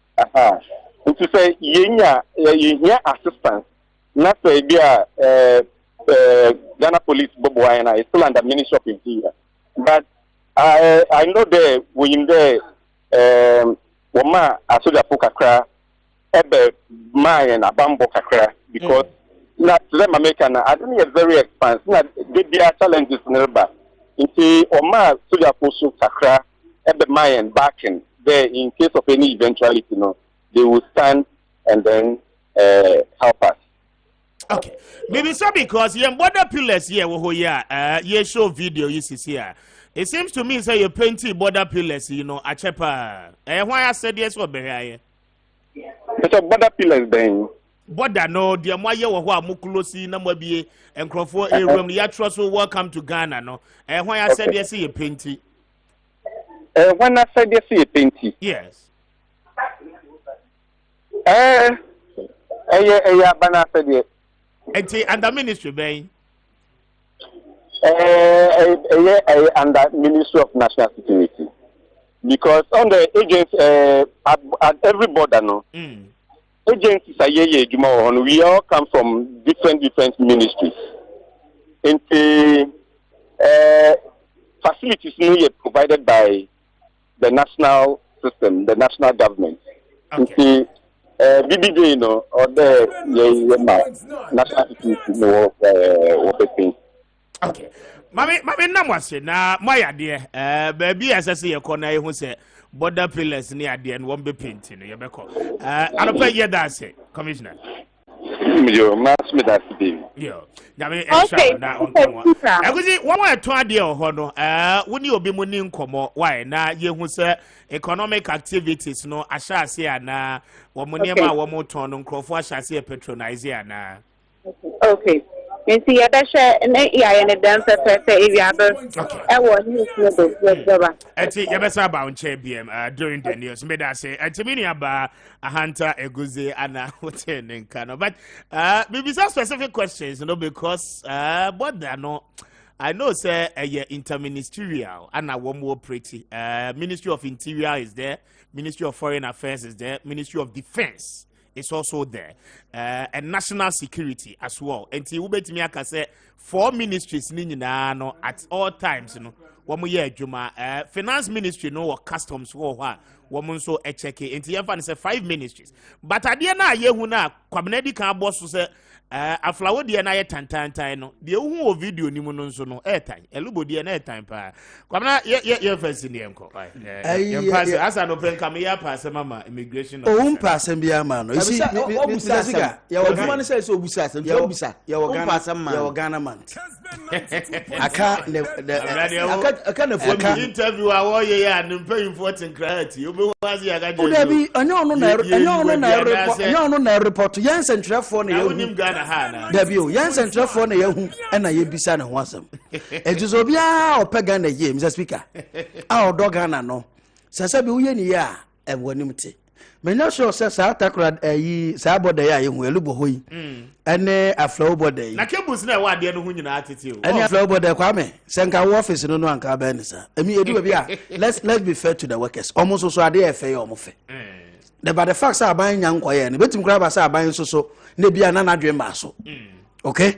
To say, you assistance, not to be Ghana Police Bobo is still under Ministry of Interior. But I know that when there Woma Asoja Pokakra Ebe Mayan Abambo Kakra because not them American I don't have very expansive. Not the challenges nearby. Into Oma Soja Poso Kakra Ebe Mayan backing there in case of any eventuality, they will stand and then help us. Okay, maybe so because you border pillars here, you show video you see here. It seems to me say you plenty border pillars, a chepa. Why I said yes or behind? It's a border pillars then. Border no, dear Moya wa Mukulosi, Namabi, and Crawford a room. The trust will welcome to Ghana, no. And why I said yes, you painty. When I said yes, you painty. Yes. Bana said yes. And the ministry, bay. Under Ministry of National Security, because on the agents at every border, agencies are we all come from different ministries. And facilities provided by the national system, the national government. Okay. BBJ, or the national security, okay. Mami namwase na moya de baby asase ye kona ehu se border pillars ni ade and one be paint no ye beko anopa ye da se commissioner yo mass me that today yo nyame ensha na onko aguzi one way to ade ho no woni obi mu ni nkomo why na ye hu se economic activities no ashase ana wo mu niam a wo mu ton no nkrofo ashase patronize ana. Okay. And see, I share an 8 year and a dancer area. I was new to at Yabasa bound chair BM during the news. Made I say, at Timini about a hunter, a guzi, and a hotel in Kano. But maybe some specific questions, because but they are not. I know, sir, interministerial and a one more pretty. Ministry of Interior is there, Ministry of Foreign Affairs is there, Ministry of Defense. It's also there, and national security as well. And ti ubeti mi aka say 4 ministries ni nyina no at all times womu ye adwuma finance ministry no or customs wo ho a womu nso check and ti yafa say 5 ministries. But ade na yehu na kwabnedi kan boss say aflawo de na ye tantantan no de hu o video ni mu no nso no airtime elubo de na airtime pa kwabna ye fancy ni enko ye pass asa no pen kam ye pass mama immigration o pass bia ma no isi obusa ya oduma ne say obusa asem ya obusa ya Ghana man aka na for interview a wo ye ya no pay for tinkrati obi wazi ya ga je o bi onyo no na report yan sentrefo na ye Dabio, yan central for na yahu na ye bisa na ho asem. Ejuzo bia opega na ye, Mr. Speaker. A odo Ghana no. Sasa bi uye ni ya ebwonim te. menya sure say sa atakra yi sa boda ya yehu elubo hoyi ene aflow boda yi na cables na wa de no hu nyina atete o ene aflow boda Kwame senka wo office no anka ba ni sa emi edu bi a let's be fair to the workers almost so ade e fe omo fe but the fact say aban nya nkoye ne betim kra ba say aban so na bia na nadwe ma so okay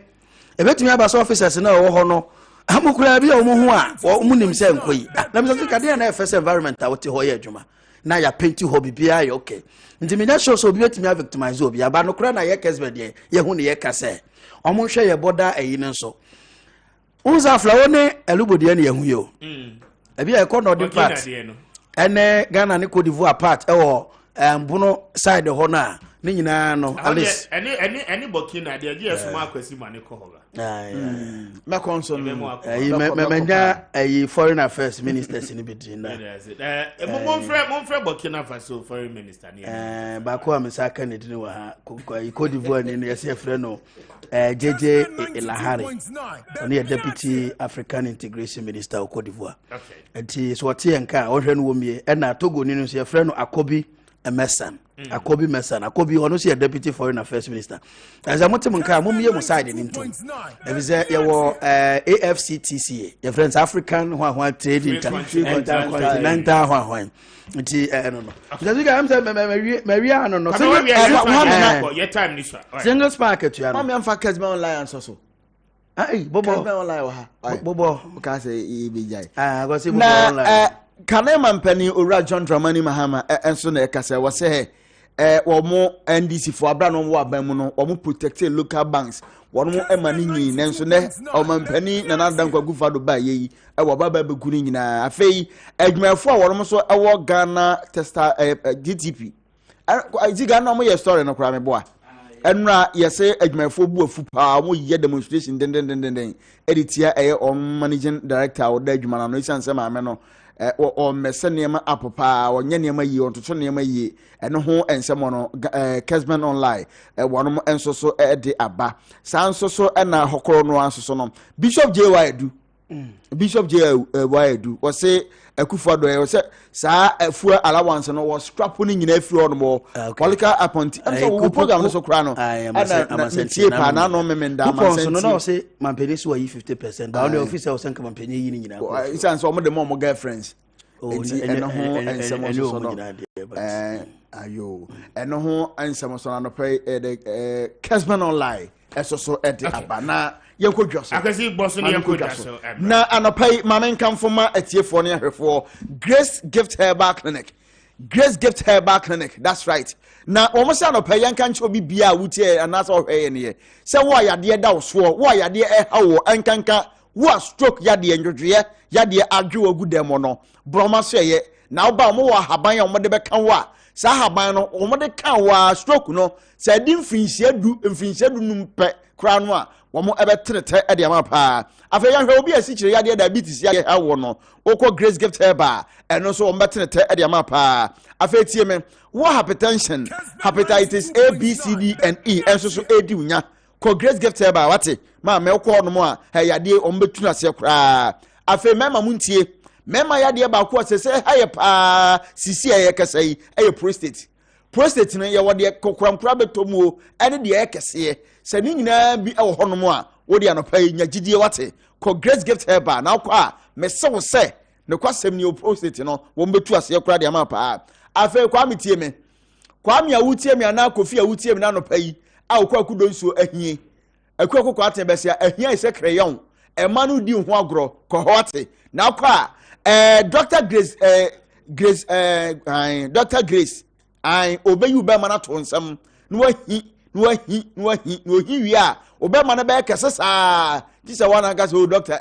e betim ya ba so officers na wo ho no amukura bia omo ho a omo nim say nkoyi na me so kade na first environment a wote ho ye adwuma na ya painting hobby bia ya okay nti me na show so obi betim ya victimize obi aba no kra na ye Kessben de ye hu ne ye kase omo hwe ye boda ayi ne so unza flawo ne elubodi ne ye hu yo bia e ko no the part ene Ghana ne Cote d'Ivoire part ewo mbuno side ho na ni nyina no alice any Burkina de je esuma akwasi mane ko hoga me konso no menya foreign affairs ministers ni bidin na monfre Burkina Faso foreign minister ni ba ko amsaka ne dini wa ha Cote d'Ivoire ni yesi frɛ no JJ Ilahari oni deputy African integration minister of Cote d'Ivoire enti so tie nka o hwɛ no wo mie na Togo ni no so frɛ no Emerson Akobi Merson Akobi ono si deputy foreign affairs minister as amotem nka momye mo side ni ntom e be say ye wo AFCTCA the Friends African Trade Intercontinental nti no because am say Maria no your time ni so single market ya no me am fa Kessben online so bobo Kessben online wa bobo ka say e be jai go say bobo online Kanema mpani Ora John Dramani Mahama enso na ekase wo se wo mo NDC for abra no wo aban mu no wo mo protect local banks wo no emani nyi nenso ne o mampani na nadan kwagu fado ba yeyi wo baba be guni nyina afei adwumafo a wo mo so wo Ghana testa GTP aji Ghana mo ye story no kra me boa enra yese adwumafo bu afu pa mo ye demonstration den editia on managing director o da adwuma no isanse ma me no o mese niema apopa onye niema yi ontoto niema yi eno ho ensemo no Kessben online wonom enso so de aba sa enso so na hokoro no anso so no Bishop J.Y. Edu Bishop J.Y. Edu o se akufado e o se sa afu allowance no was scrap ni nyina afi on mo political appointee so program no so kra no ana tie pa na no memenda ma senti no se mampeni so yi 50% ba on officer o senka mampeni yi ni nyina ko isan so mo de mo girlfriends eno ho ensemo so no ayo eno ho ensemo so no pay Kessben online eso so edi abana yenkodwaso akasi boss ni yenkodwaso na anopai mamen kamfoma atiefo ne ahwefo Grace Gift Herbal Clinic that's right na omo se anopai yanka ncho bibia wutie anasa ohwe ne se wo ayade da wo wo ayade hawo ankanka wo stroke yade ndwodwe yade adwe ogudemo no broma so ye na oba mo wa haban ya omo de beka wo a sa haban no omo de kan wa stroke no se di mfinhia du numpe kra no a womo ebetrete e de ama pa afa ya hwe obi asi kire yade diabetes ya hawo no okọ Grace Gift Herbal eno so omo betrete e de ama pa afa tie me wo hypertension hepatitis A B C D and E enso so edi unya ko Grace Gift Herbal wate ma me okọ no mo a yade omo betunu ase kra afa mema muntie mema yade ba ko se haye pa sisi ye kasai e prostate no ye wode kokramkra betomu ene de ye kese se ni nyina bi e wo hono a wode anopai nya gidie wate ko Grace Gift Herbal na kwa a me se wo se ne kwasem ni o prostate no wo mbetu ase kra de ama pa afa Kwame tie me Kwame awutie me ana Kofi awutie me na anopai a wo kwa kudo nsuo ahie akwa kokwa ate besia ahia ise kreyon e manu di ho agro ko hote na kwa Dr. Grace Dr. Grace obeyu be mana to nsam no wahi wi a obe mana be kesesa ti se wana ga so doctor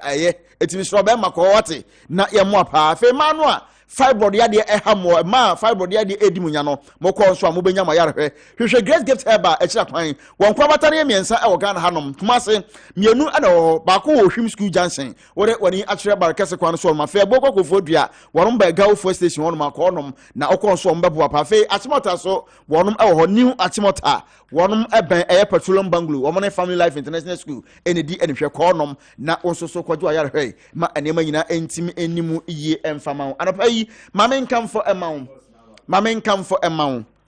etimi so be makọ wote na ye mo apa fe manu a fibroid ya de ehamo ma fibroid ya de edimunya no mokọ nso a mobenya ma yare hwehwe Grace Gift Herbal ekira kwan won kwa batare miensa e wo Ghana hanom kumase mienu ana ba ko wo hwim school Johnson woni akire barakese kwan so ma fe boko kofodua wonom ba ga ofo station wonom akọnom na okọ nso mbebo apa fe atimota so wonom e wo ho new atimota wonom eben petroleum bungalow wonom Family Life International School enedi enhwe kọnom na onso so kwadwo ayare ma enema nyina entimi enimu iye emfama anopai Mamen come for a mount.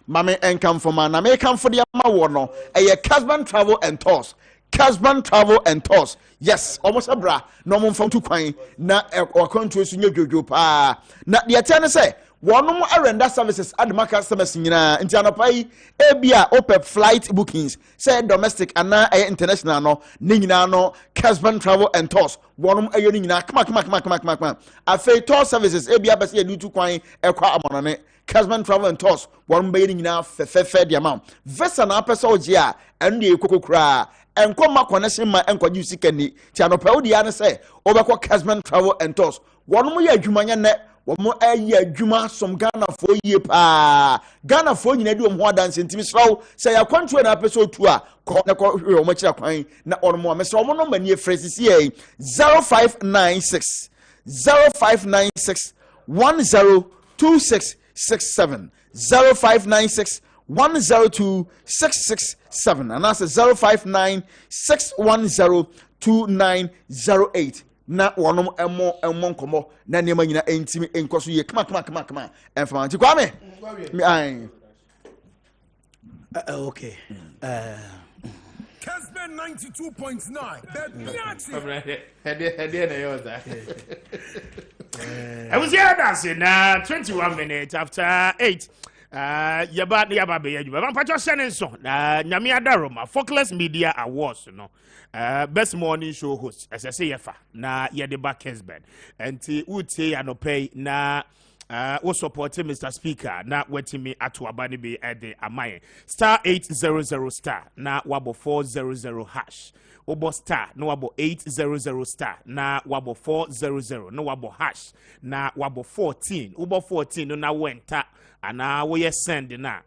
mame enkamfo ma na me kamfo de ma wo no eye Kessben Travel and Tours. Kessben Travel and Tours. Yes, almost a bra no mo mfam tu kwan na wakwantu so nyedwodwo pa na de atene say wonom arenda services adma customers nyina nti anopai ebia opep flight bookings say domestic ana international no ne nyina no Kessben Travel and Tours wonom ayo ne nyina kama afei tour services ebia bese ye dutu kwan ekwa amonone Kessben Travel and Tours wonom bayi ne nyina fefefe de amount visa na apesa oje a enu de ekokokura enkoma connection ma enkwaji sikani ti anopa odi ane say obekọ Kessben Travel and Tours wonom ye adwumanya ne womo ayi adwuma som Ghana fo yie pa Ghana fo nyina di wo ho adanse ntimi sraw say ya kwantu na apesa otu a ko na ko wo ma kira kwan na onomo amesa wo no mani efresisi 0596 102667 0596 102667 and that's 0596102908 na wonom emo nkomo na nema nyina entimi enkoso ye kama enfama nti Kwame ai okay Kessben 92.9 Head na yoza I was here dancing 21 minutes after 8 yaba be yaba Pacho Senenso nyame adaroma Focus Media Awards no best morning show host as I say yefa na yedeba Kessben enti utie anopai na we support Mr. Speaker na wetimi ato abani be ede amaye star 800 star na wabo 400 hash obo star na wabo 800 star na wabo 400 na wabo hash na wabo 14 obo 14 na wenta ana wo ye send na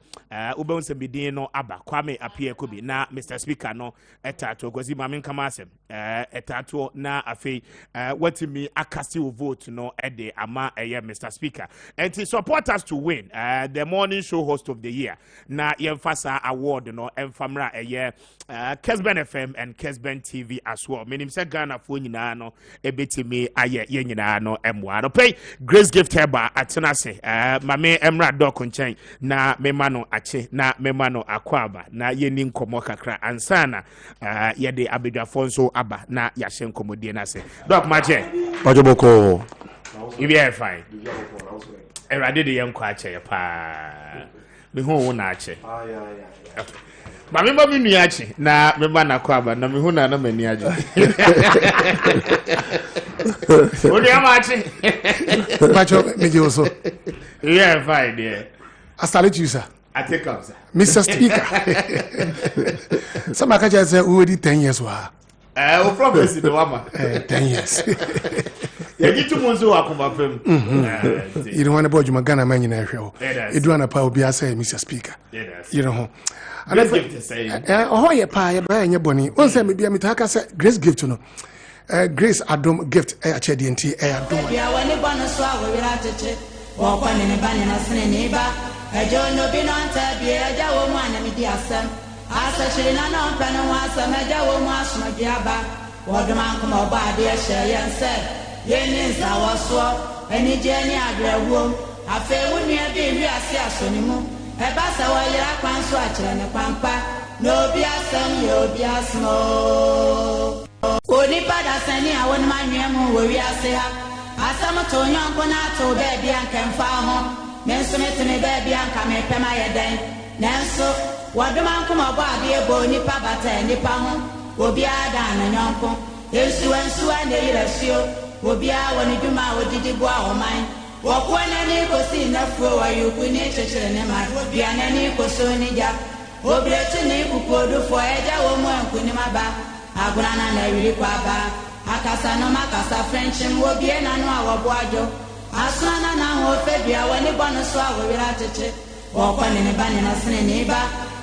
ube nse bidin no aba Kwame Appiah Kubi na Mr. Speaker no etato gozi mamin kama asem etato na afei watimi akasi vote no ede ama eye Mr. Speaker and to support us to win the morning show host of the year na yemfasa award no emfamra eye Kessben FM and Kessben TV as well menim se Ghana fo nyina no ebetimi aye ye nyina no emwa no pay Grace Gift Heba atenase mame emra konchen na memano ache na memano akwaba na yeni nkomo kakra ansana yede abedwafo nso aba na yahye nkomodie na se Doc Maakye Ojoboko you be fine erade de yenko ache pa me hu na ache ba me ba mi nu ache na me ba na kwaba na me hu na na mani aje Odi amachi Pacho meje oso yeah fine yeah I salute you sir I take up sir Mr. Speaker Some akaja say we already 10 years wa we promise the wama 10 years ya gitu monzo akoma fam you don't want to budge Ghana man nyina hwe e do na pa obi asa Mr. Speaker you know Grace Gift to say oh ye pa ye ba nye boni won say me bia me taka say Grace Gift no Grace Adom Gift achede nti Adom ya wani bono so awira cheche wo kwani ne bani na sene ne ba ejo no bi no anta bi eja wo mu ana mi di asem asa shiri na no mpa no asem eja wo mu asoma bi aba wo do man ko ba de ehye yense yeni nsa wo so eni je ni agrawo afe wonu e bi wi ase asoni mu e ba sa wo yira kwan so akire ne kwampa no bi asem yo bi asmo oni pada sani awon manwe mu wo wi ase ha asam to nyonko na to be bia nkamfa ho menso metene be bia nkame pema yeden nanso wadoma nkoma bo ade ebo nipa bata nipa ho obi ada na nyonko ensu na yirasio obi a woni duma odidi bo a oman wokwo na ni kosi na fuo wa yuku ni chechere ne ma obi ana ni koso ni ja obretu ni kukodu fo eja wo mu anku ni maba agurana na wiri kwa ba akasa no makasa French obi na no awobo ajo asana na ho febia woni bono so awira cheche okwane ne bani na sene ne ba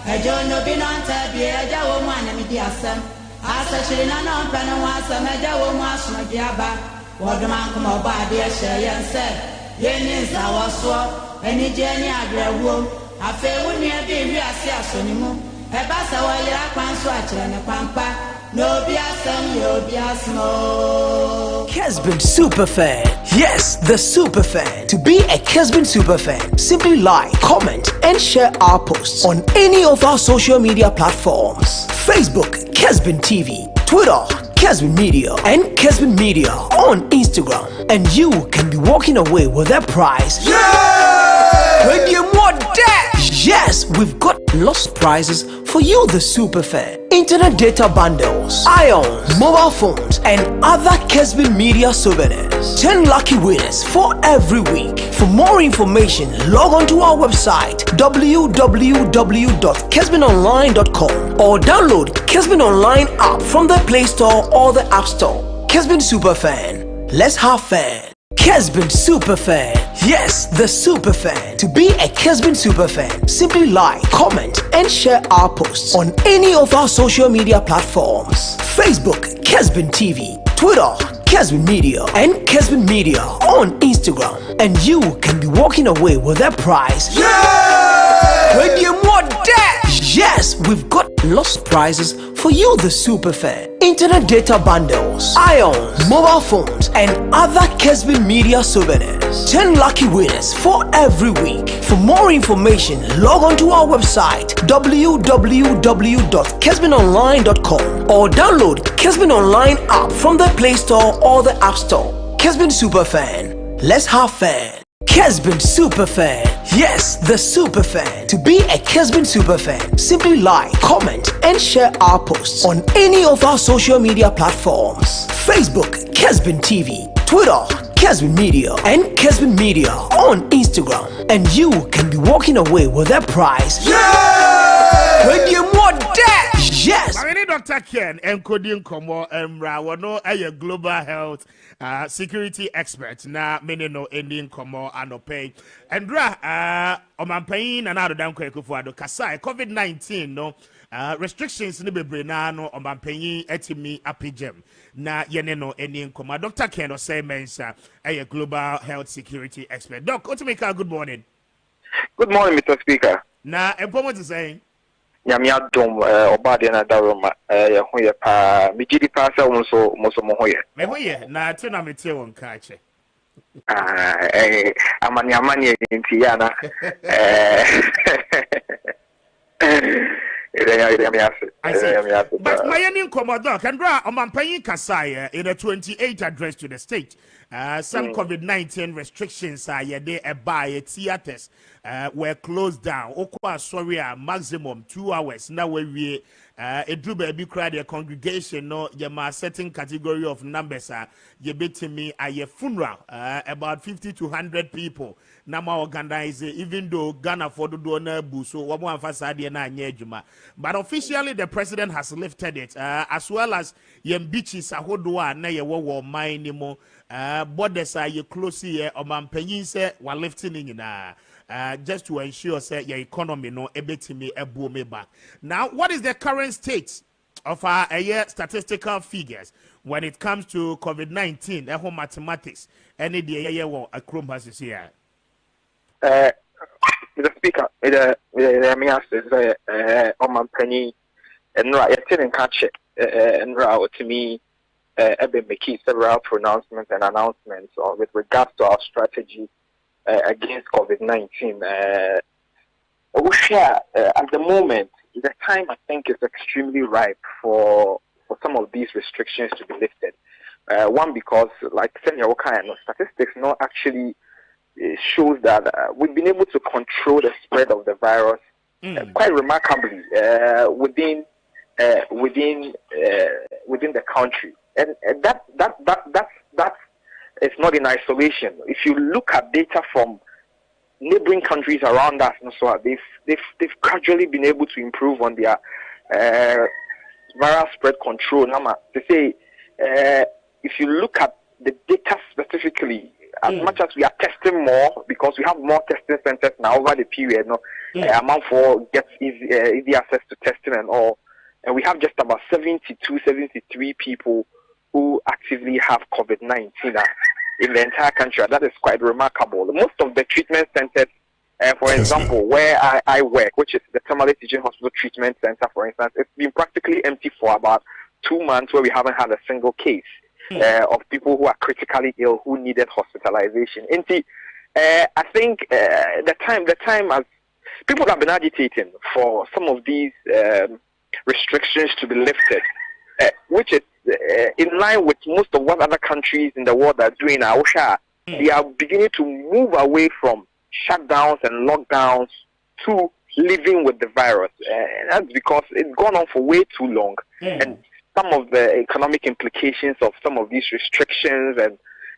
ejo no bi no anta bi eja wo mu ana mi di asem asa chiri na no mpa no asem eja wo mu asoma bi aba wodoma nkoma oba ade ehye yense yeni nsa wo so eni je ni agrawo afe wonu e bi wi ase asoni mu e ba sa wo yira kwan so akire ne kwampa no biasem, yo biasmo. Kessben Superfan. Yes, the Superfan. To be a Kessben Superfan, simply like, comment, and share our posts on any of our social media platforms. Facebook, Kessben TV, Twitter, Kessben Media, and Kessben Media on Instagram. And you can be walking away with a prize. Yeah! Radio More Dash! Yes, we've got lots of prizes for you, the Superfan. Internet data bundles, ions, mobile phones, and other Kessben Media souvenirs. 10 lucky winners for every week. For more information, log on to our website www.kessbenonline.com or download Kessben Online app from the Play Store or the App Store. Kessben Superfan. Let's have fun. Kessben Superfan. Yes, the Superfan. To be a Kessben Superfan, simply like, comment, and share our posts on any of our social media platforms. Facebook, Kessben TV, Twitter, Kessben Media, and Kessben Media on Instagram. And you can be walking away with a prize. Yeah! Radio More Dash! Yes, we've got lots of prizes for you, the Superfan. Internet data bundles, ions, mobile phones, and other Kessben Media souvenirs. 10 lucky winners for every week. For more information, log on to our website www.kessbenonline.com or download Kessben Online app from the Play Store or the App Store. Kessben Superfan. Let's have fun. Kessben Superfan. Yes, the Superfan. To be a Kessben Superfan, simply like, comment, and share our posts on any of our social media platforms. Facebook, Kessben TV, Twitter, Kessben Media, and Kessben Media on Instagram. And you can be walking away with a prize. Yeah! Radio More Dash! Yes! I mean, Dr. Ken, encoding Komo, Wano, a global health security expert. Na, many no ending Komo, Anope. Andra, Omampain, and other down Kwekufuado, Kasai, COVID-19, no. Restrictions ni bebre na no Omampain etimi apijem. Na yene no ending Komo. Dr. Ken, or say mensa, a global health security expert. Doc, Otumika, good morning. Good morning, Mr. Speaker. Na, Empomo is saying. Nyamia dom obade na daroma hoye pa migidi pa sa wonso moso mo hoye me hoye na ate na metie won ka ache amani nti ya na But my ending commodore can draw on Mampanyi Kasai in a 28 address to the state. Some COVID-19 restrictions are there by theaters were closed down. Okwa sorry, maximum 2 hours. Now we a do baby cry the congregation no yama certain category of numbers ye bet me a funeral about 50 to 100 people. Nama organize even though Ghana for the donor boo so one facade na nyejuma. But officially the president has lifted it as well as yem beaches ahodwa na ye wo minimo borders are ye close here or mampanyin se were lifting in just to ensure say your economy no ebetimi ebu me back. Now, what is the current state of our statistical figures when it comes to COVID-19 mathematics? Any day a chrome has here. Mr. Speaker, me ask on my penny and right and catch it and route to me making several pronouncements and announcements with regards to our strategy against COVID-19. At the moment, the time I think is extremely ripe for some of these restrictions to be lifted. One, because like Senior Okayano, statistics not actually shows that we've been able to control the spread of the virus quite remarkably within the country, and that's it's not in isolation. If you look at data from neighboring countries around us, so they've gradually been able to improve on their viral spread control. To say, if you look at the data specifically, as much as we are testing more, because we have more testing centers now over the period, amount for gets easy access to testing and all, and we have just about 73 people who actively have COVID-19 in the entire country. That is quite remarkable. Most of the treatment centers, for example, where I work, which is the Tamale Teaching Hospital Treatment Center, for instance, it's been practically empty for about 2 months where we haven't had a single case of people who are critically ill who needed hospitalization. I think the time as people have been agitating for some of these restrictions to be lifted, which is in line with most of what other countries in the world are doing. They are beginning to move away from shutdowns and lockdowns to living with the virus. And that's because it's gone on for way too long. And some of the economic implications of some of these restrictions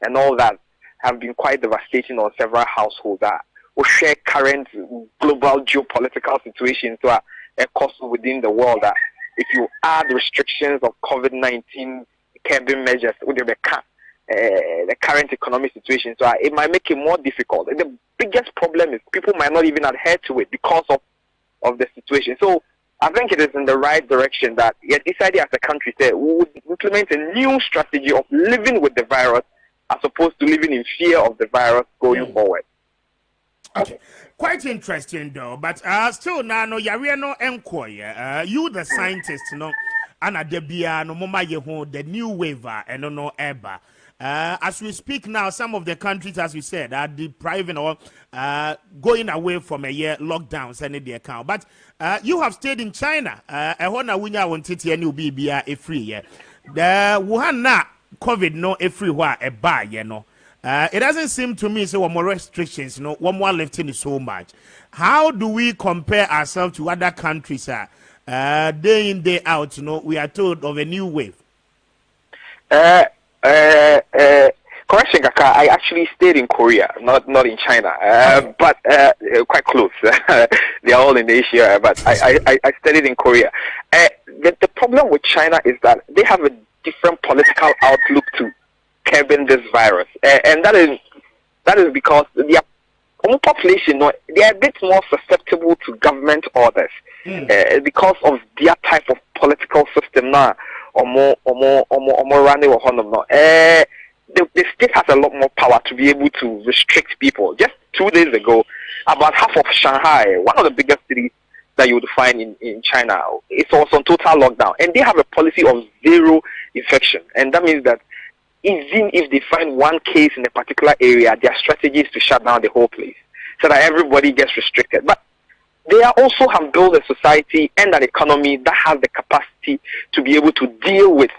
and all that have been quite devastating on several households that will share current global geopolitical situations to a cost within the world. That if you add restrictions of COVID-19 curbing measures with the current economic situation, so it might make it more difficult. The biggest problem is people might not even adhere to it because of the situation. So I think it is in the right direction that we decided as a country that we would implement a new strategy of living with the virus as opposed to living in fear of the virus going forward. Okay, quite interesting though, but still now no yare no enquire. You the scientist no, ana debia no mama yeho the new wave and no eba. As we speak now, some of the countries, as we said, are depriving or going away from a year lockdowns and the account. But you have stayed in China. I want to win out a free year. The Wuhan na COVID no a free a buy, you know. It doesn't seem to me so more restrictions, you know, one more lifting is so much. How do we compare ourselves to other countries? Day in, day out, you know, we are told of a new wave. Correction, Kaka. I actually stayed in Korea, not in China, but quite close. They are all in Asia, but I studied in Korea. The problem with China is that they have a different political outlook to curbing this virus, and that is because their own population, they are a bit more susceptible to government orders because of their type of political system now. The state has a lot more power to be able to restrict people. Just 2 days ago, about half of Shanghai, one of the biggest cities that you would find in China, it's also on total lockdown. And they have a policy of zero infection. And that means that even if they find one case in a particular area, their strategy is to shut down the whole place so that everybody gets restricted. But they also have built a society and an economy that has the capacity to be able to deal with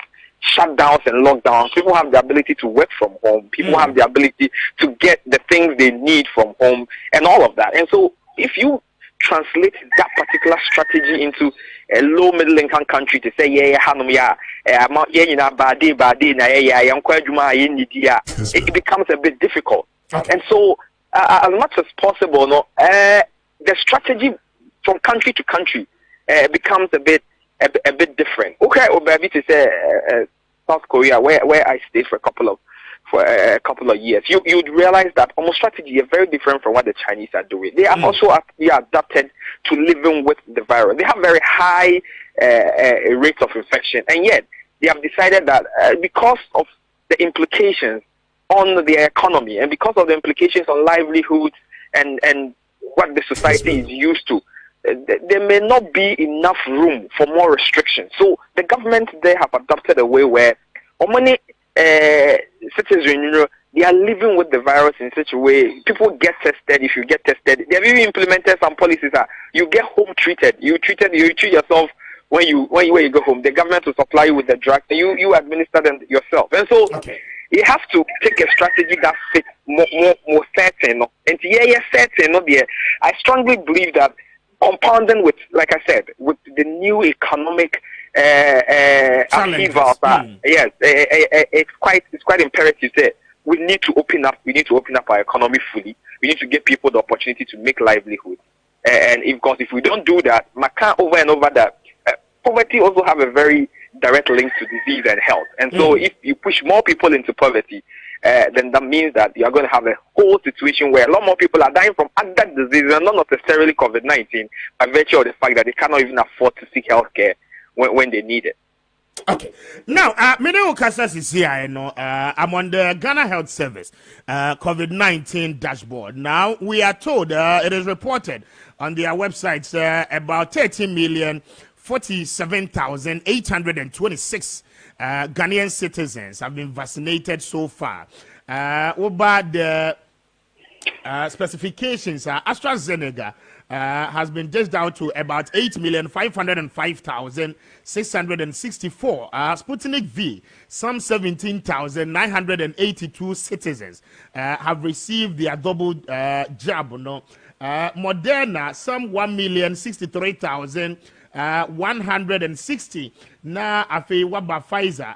shutdowns and lockdowns. People have the ability to work from home. People have the ability to get the things they need from home and all of that. And so if you translate that particular strategy into a low middle income country to say, it becomes a bit difficult. Okay. And so as much as possible, the strategy from country to country becomes a bit different. Okay, to say South Korea, where I stayed for a couple of years, you'd realize that almost strategy is very different from what the Chinese are doing. They are also adapted to living with the virus. They have very high rates of infection, and yet they have decided that because of the implications on the economy and because of the implications on livelihoods and what the society is used to, there may not be enough room for more restrictions. So the government, they have adopted a way where many citizens, they are living with the virus in such a way. People get tested. If you get tested, they have even implemented some policies that you get home treated. You treat yourself when you go home. The government will supply you with the drugs, and you administer them yourself. And so you have to take a strategy that fits more certain. And certain. I strongly believe that compounding with, like I said, with the new economic upheaval, yes, it's quite imperative that we need to open up. We need to open up our economy fully. We need to give people the opportunity to make livelihood. And if we don't do that, over and over that, poverty also have a very direct link to disease and health. And so if you push more people into poverty, then that means that you are going to have a whole situation where a lot more people are dying from other diseases and not necessarily COVID-19 by virtue of the fact that they cannot even afford to seek health care when they need it. Okay. Now, is here, I'm on the Ghana Health Service COVID-19 dashboard. Now, we are told, it is reported on their websites, about 30 million 47,826 Ghanaian citizens have been vaccinated so far. Over the specifications, AstraZeneca has been dished out to about 8,505,664. Sputnik V, some 17,982 citizens have received their double jab. Moderna, some 1,063,160. Na afe waba Pfizer.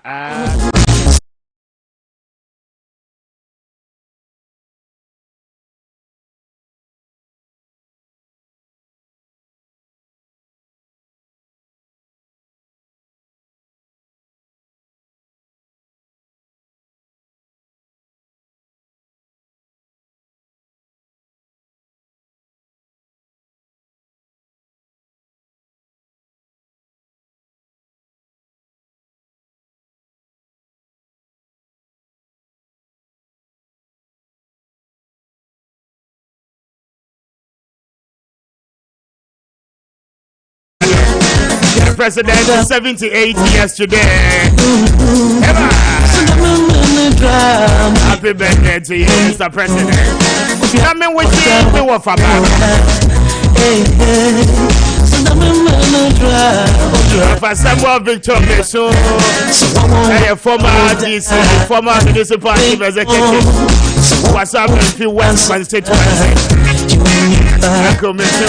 President is 78 years today. Happy birthday to you, Mr. President. Come in with you, what for Samuel Victor Meso, a former DC, former municipal executive, what's up in the West constituency.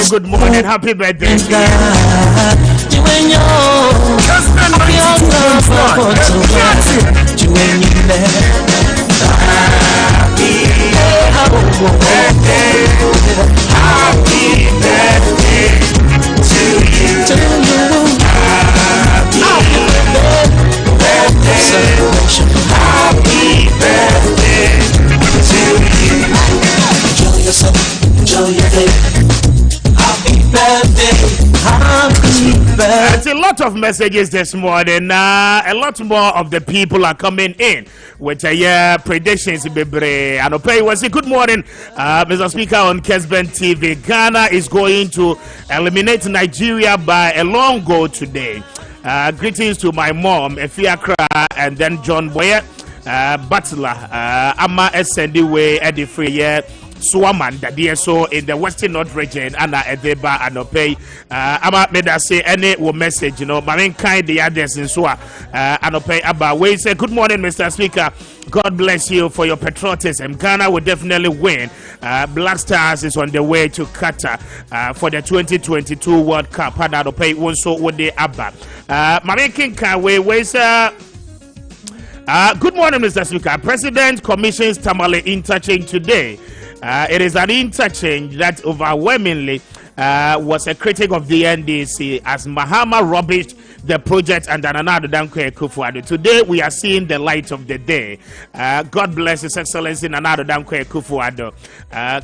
Good morning, happy birthday. It's a lot of messages this morning. A lot more of the people are coming in with predictions. And say good morning, Mr. Speaker on Kessben TV. Ghana is going to eliminate Nigeria by a long goal today. Greetings to my mom, Efiakra, and then John Boyer, Butler, Ama Essendi Way, Eddie Free. Swaman that so in the Western North region and Edeba and Opay Ama made us say any message, Marin kind the others in Swa and Opay Abba. We say good morning, Mr. Speaker. God bless you for your patriotism. Ghana will definitely win. Black Stars is on the way to Qatar for the 2022 World Cup. And Opay won so what they Abba. Marin King Kawe, good morning, Mr. Speaker. President commissions Tamale interchange today. It is an interchange that overwhelmingly was a critic of the NDC as Mahama rubbished the project and Nana Dankwa Akufo-Addo. Today we are seeing the light of the day. God bless His Excellency Nana Dankwa Akufo-Addo.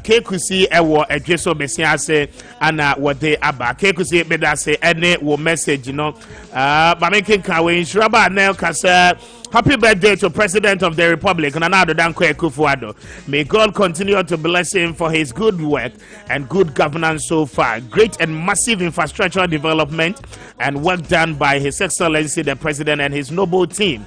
Kekusi ewo edweso besiase ana wode aba. Kekusi bedase ene wo message ba making kawe insuraba nel kasa. Happy birthday to President of the Republic, Nana Dankwa Akufo-Addo. May God continue to bless him for his good work and good governance so far. Great and massive infrastructure development and work done by His Excellency the President and his noble team.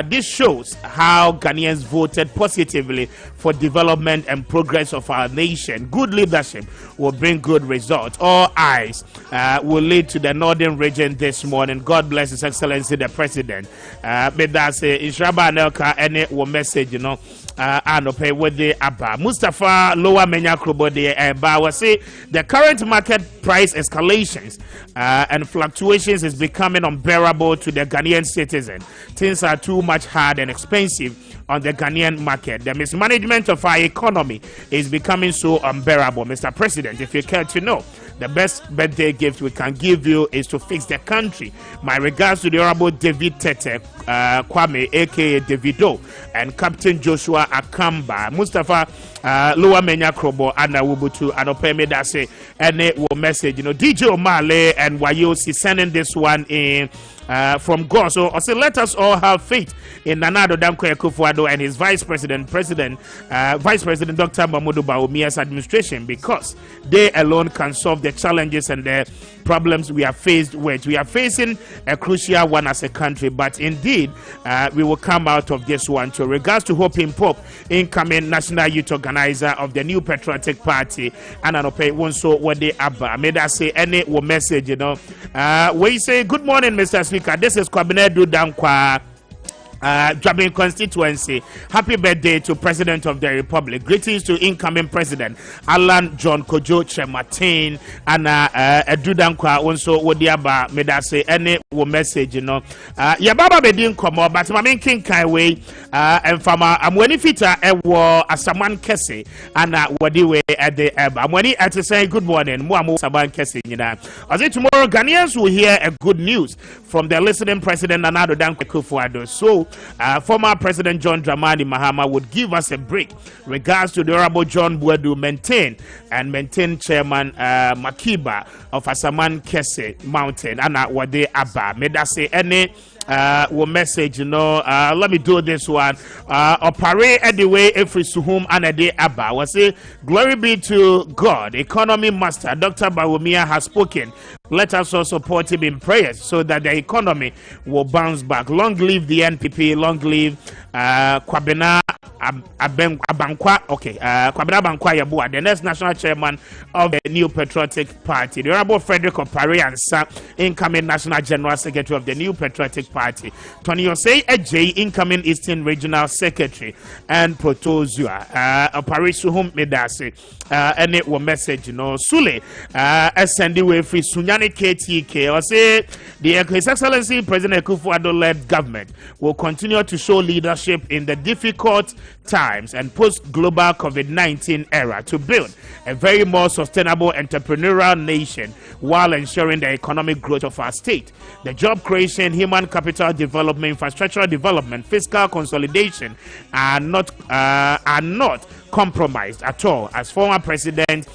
This shows how Ghanaians voted positively for development and progress of our nation. Good leadership will bring good results. All eyes will lead to the northern region this morning. God bless His Excellency the President. That's Inshraba Nelka any message, and pay with the Abba Mustafa Lower Menya Krobode and Bawa say the current market price escalations and fluctuations is becoming unbearable to the Ghanaian citizen. Things are too much hard and expensive on the Ghanaian market. The mismanagement of our economy is becoming so unbearable. Mr. President, if you care to know, the best birthday gift we can give you is to fix the country. My regards to the Honorable David Tete Kwame, aka Davido, and Captain Joshua Akamba, Mustafa Lower Menya Krobo, Anna Wubutu, and Opeme Dase, and it will message, DJ Omale and Wayosi sending this one in. from God. So I say, let us all have faith in Nana Addo Dankwa Akufo-Addo and his Vice President Dr. Mamadou Bawumia's administration, because they alone can solve the challenges and the problems we are faced with. We are facing a crucial one as a country, but indeed we will come out of this one. So regards to Hope in Pope, incoming national youth organizer of the New Patriotic Party, and Anope Wonso Wade Abba. May I say any message, we say good morning, Mr. Speaker. This is Kwame Dankwa Jabin constituency. Happy birthday to President of the Republic. Greetings to incoming President Alan John Kojo Chematin and Edudankwa also Wodiaba. May I say any message, Yababa Bedin Komo, but Mamin King Kaiway and Fama Amweni Fita Ewo Asaman Kesse and Wadiwe at the Eba. Amweni at to say good morning, Muamu Saban Kesse. As it tomorrow, Ghanaians will hear a good news from the listening President Nana Addo Dankwa Akufo-Addo. So former President John Dramani Mahama would give us a break regards to the Honorable John Buedu maintain Chairman Makiba of Asaman Kesse Mountain and Wade Abba. May I say any message, let me do this one. Opare anyway, every suhum and a day Abba was say, glory be to God. Economy Master Dr. Bawumia has spoken. Let us all support him in prayers so that the economy will bounce back. Long live the NPP, long live Kwabena Abankwa, Kwabena Abankwa Yabua, the next national chairman of the New Patriotic Party. The Honorable Frederick Opare Ansa, incoming national general secretary of the New Patriotic Party. Tony Osei Ejay, incoming Eastern Regional Secretary, and Protozua. Opare Suhum Medase, any message, Sule, SND way free Sunyani KTK, or say the His Excellency President Akufo-Addo led government will continue to show leadership in the difficult times and post-global COVID-19 era to build a very more sustainable entrepreneurial nation while ensuring the economic growth of our state. The job creation, human capital development, infrastructural development, fiscal consolidation are not compromised at all, as former President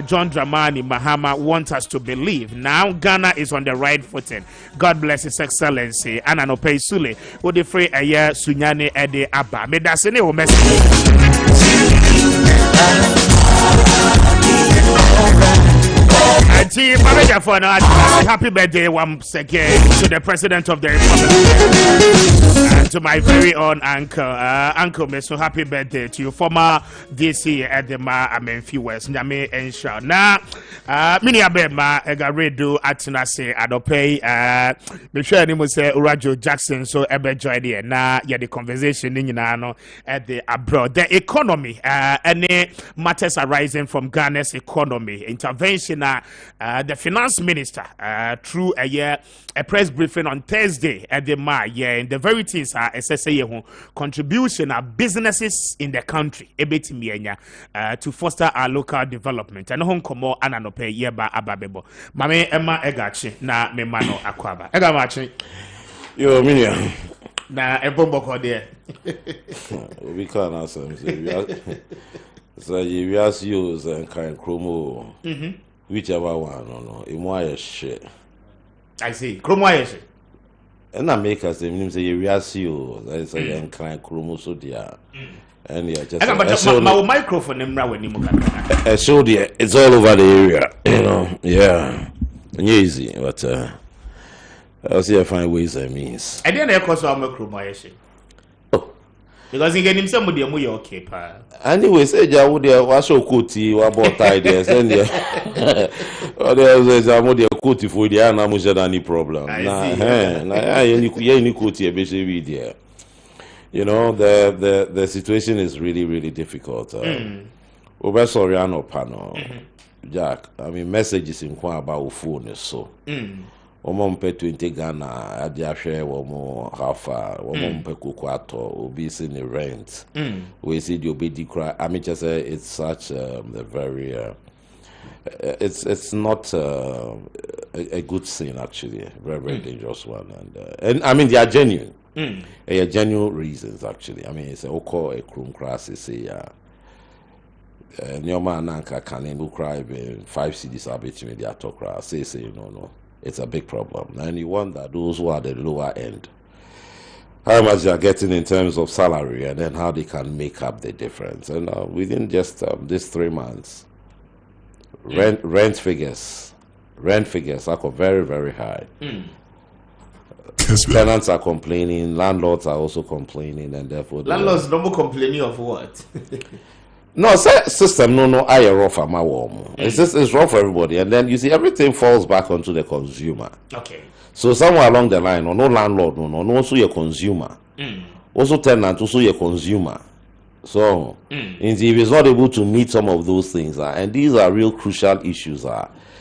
John Dramani Mahama wants us to believe. Now Ghana is on the right footing. God bless His Excellency. Ananope Sule, who the free a year Sunyane Ede Abba. May that's any message. Happy birthday once again to the President of the Republic and to my very own uncle. Uncle, so happy birthday to you, former DC at the Amenfi West. Nyame Ensha. Now, mini abema egaredo atinase adope. Me sure any say Urajo Jackson so ebe join there. Na yeah the conversation ni no at the abroad. The economy, any matters arising from Ghana's economy, intervention. The finance minister through a press briefing on Thursday at the and the very things are SSA contribution of businesses in the country to foster our local development and home komo ananope yeba ababebo mame Emma Egachi na me mano akwaba ega machi yo minia na ebombo there we can answer so you ask you and kind chromo whichever one, no, in why shit. I see. Chromo and I make us say you ask you, that is a young kind chromo so dear. And yeah, just my microphone when you so dear, it's all over the area, yeah. Easy, but I'll see if I find ways and means. I didn't echo so I'm a chromo. Because he get him somebody a more okay, pa. Anyway, say ja wo de wa so koti wa bo tie there send there. O de say mo de koti for there na mo say any problem. Na ye ni koti e be say we there. The situation is really difficult. Over sorry anopano. Jack, I mean messages in kwa about phone so. Omompe 20 Ghana adiahwe womo hafa omompe kokwato obi se ni rent we see the obedi cry. I mean just say it's such a very it's not a good scene actually, very dangerous one, and I mean they are genuine genuine reasons actually. I mean it's a oko a chrome class say Nyoma Nanka can cry 5 CDs are between the atokra say no it's a big problem. And you wonder those who are the lower end, how much they are getting in terms of salary, and then how they can make up the difference. And within just these 3 months, rent figures are very, very high. Tenants are complaining, landlords are also complaining, and therefore landlords don't complaining of what? No, system I rough for my warm. It's rough for everybody, and then you see everything falls back onto the consumer. Okay. So somewhere along the line, no landlord, no also your consumer, also tenant, also your consumer. So if it's not able to meet some of those things, and these are real crucial issues,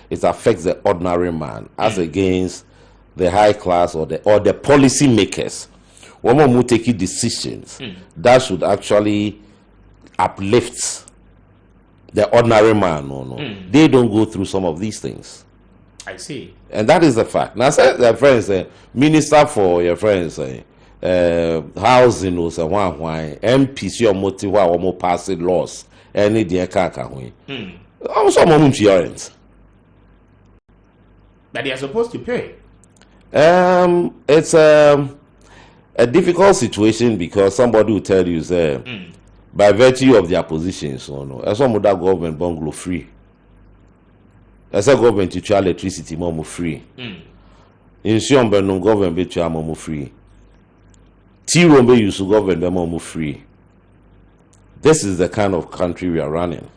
it affects the ordinary man as against the high class or the policy makers. When we take decisions that should actually uplift the ordinary man, they don't go through some of these things. I see. And that is the fact. Now, say their friends say, minister for your friends say, housing or say why MPC or motive or more passing laws any the can't. Also, moment parents. But they are supposed to pay. It's a difficult situation because somebody will tell you say, by virtue of their positions, some of that government bungalow free. As a government to charge electricity more free. Insurance no government be charge more free. T-room be use government be more free. This is the kind of country we are running.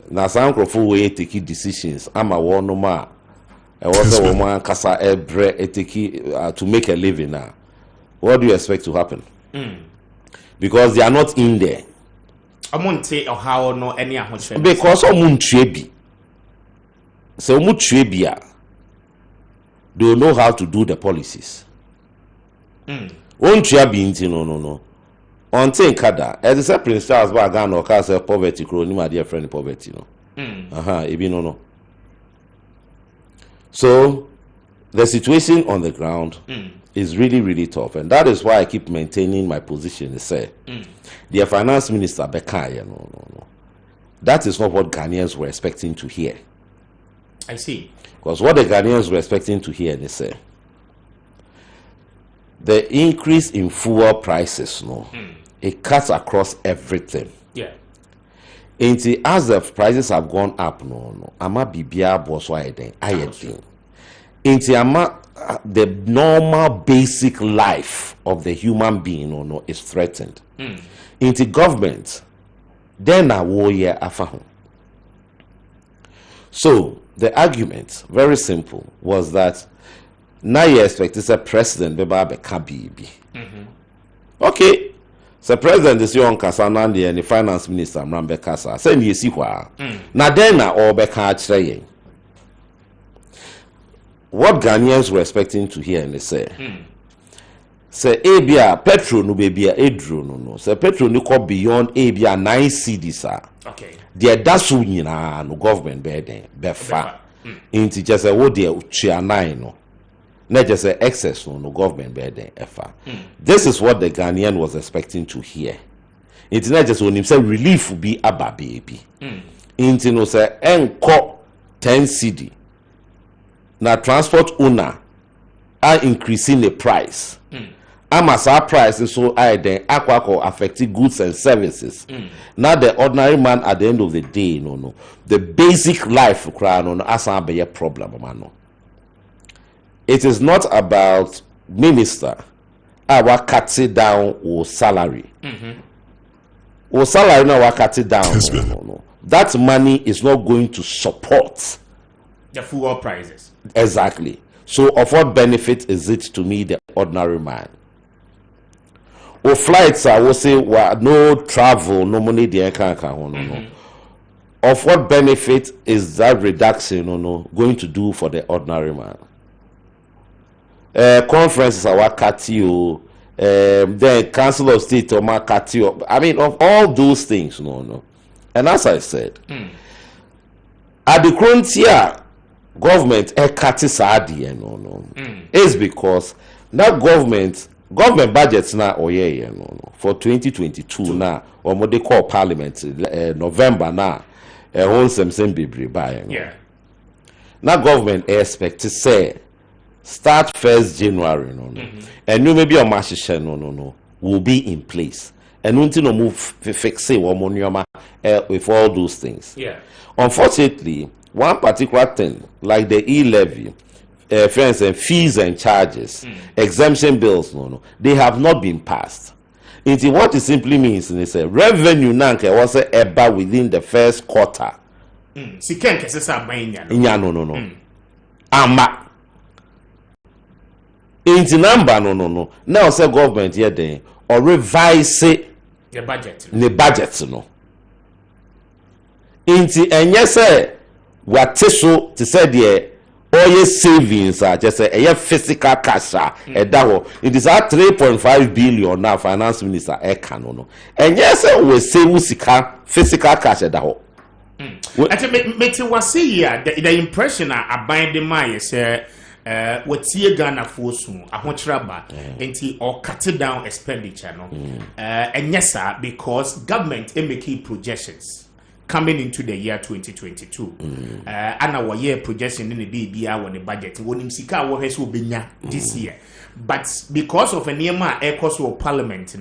Now some crofo way take decisions. I'm a one no ma. I was a woman kasa to make a living now. What do you expect to happen? Because they are not in there. I won't say or how no any because someone trebi. So much they know how to do the policies. Won't you no. On thing kada, as a Prince Charles Bagan or Castle poverty, my dear friend poverty no. No. So the situation on the ground is really, really tough, and that is why I keep maintaining my position. Say, the finance minister Bekaya, no. That is not what Ghanaians were expecting to hear. I see. Because what the Ghanaians were expecting to hear, they say, the increase in fuel prices, it cuts across everything. Yeah. And as the prices have gone up, ama bibia boso ayeden. Ama the normal basic life of the human being, is threatened. Into government, then a warrior afahu. So the argument, very simple, was that now you expect a president Beba Kabibi. Okay, so president is your Kasana and the finance minister Mrambe Kasa. Say me see why. Now then all Beka what Ghanaians were expecting to hear and they say Abia petrol no baby edro no. Say petrol no go beyond Abia 9 cedis. Okay. The dasu nyina no government beden befa into just a wo de uchia 9 no not just a excess no government beden efa. This is what the Ghanaian was expecting to hear. It's not just when him say relief will be aba baby into no say enko 10 cedi na transport owner are increasing the price. As our price so I then aqua affecting goods and services. Now the ordinary man at the end of the day, the basic life as a problem, man. It is not about minister our cutting down or salary. Or salary now cutting down. No. That money is not going to support the fuel prices. Exactly. So of what benefit is it to me, the ordinary man? Or flights, I will say, no travel, no money, no. Of what benefit is that reduction going to do for the ordinary man? Conferences are Wakatio, then Council of State or Makatio. I mean, of all those things, no. And as I said, at the frontier, government is because that government budgets now for 2022 now or what they call parliament November now na government expect to say start 1st January and you maybe on mahyehyɛ no will be in place and until no move fix it with all those things. Unfortunately, one particular thing like the e-levy, friends and fees and charges, exemption bills, they have not been passed. Into what it simply means is a revenue nanke was eba within the first quarter. No. Ama. Into number no. Now say government here then or revise the budget. The budget no. Into and yes what so to say the all your savings are just a physical cash it is at 3.5 billion now finance minister no. And yes we say physical cash at the the impression I bind the mind say what's here Ghana for soon a huntraba or cut it down expenditure and yes sir because government making projections coming into the year 2022 and our year projection in the BBR when the budget when sika wo heso benya this year but because of a nearma air cost of parliament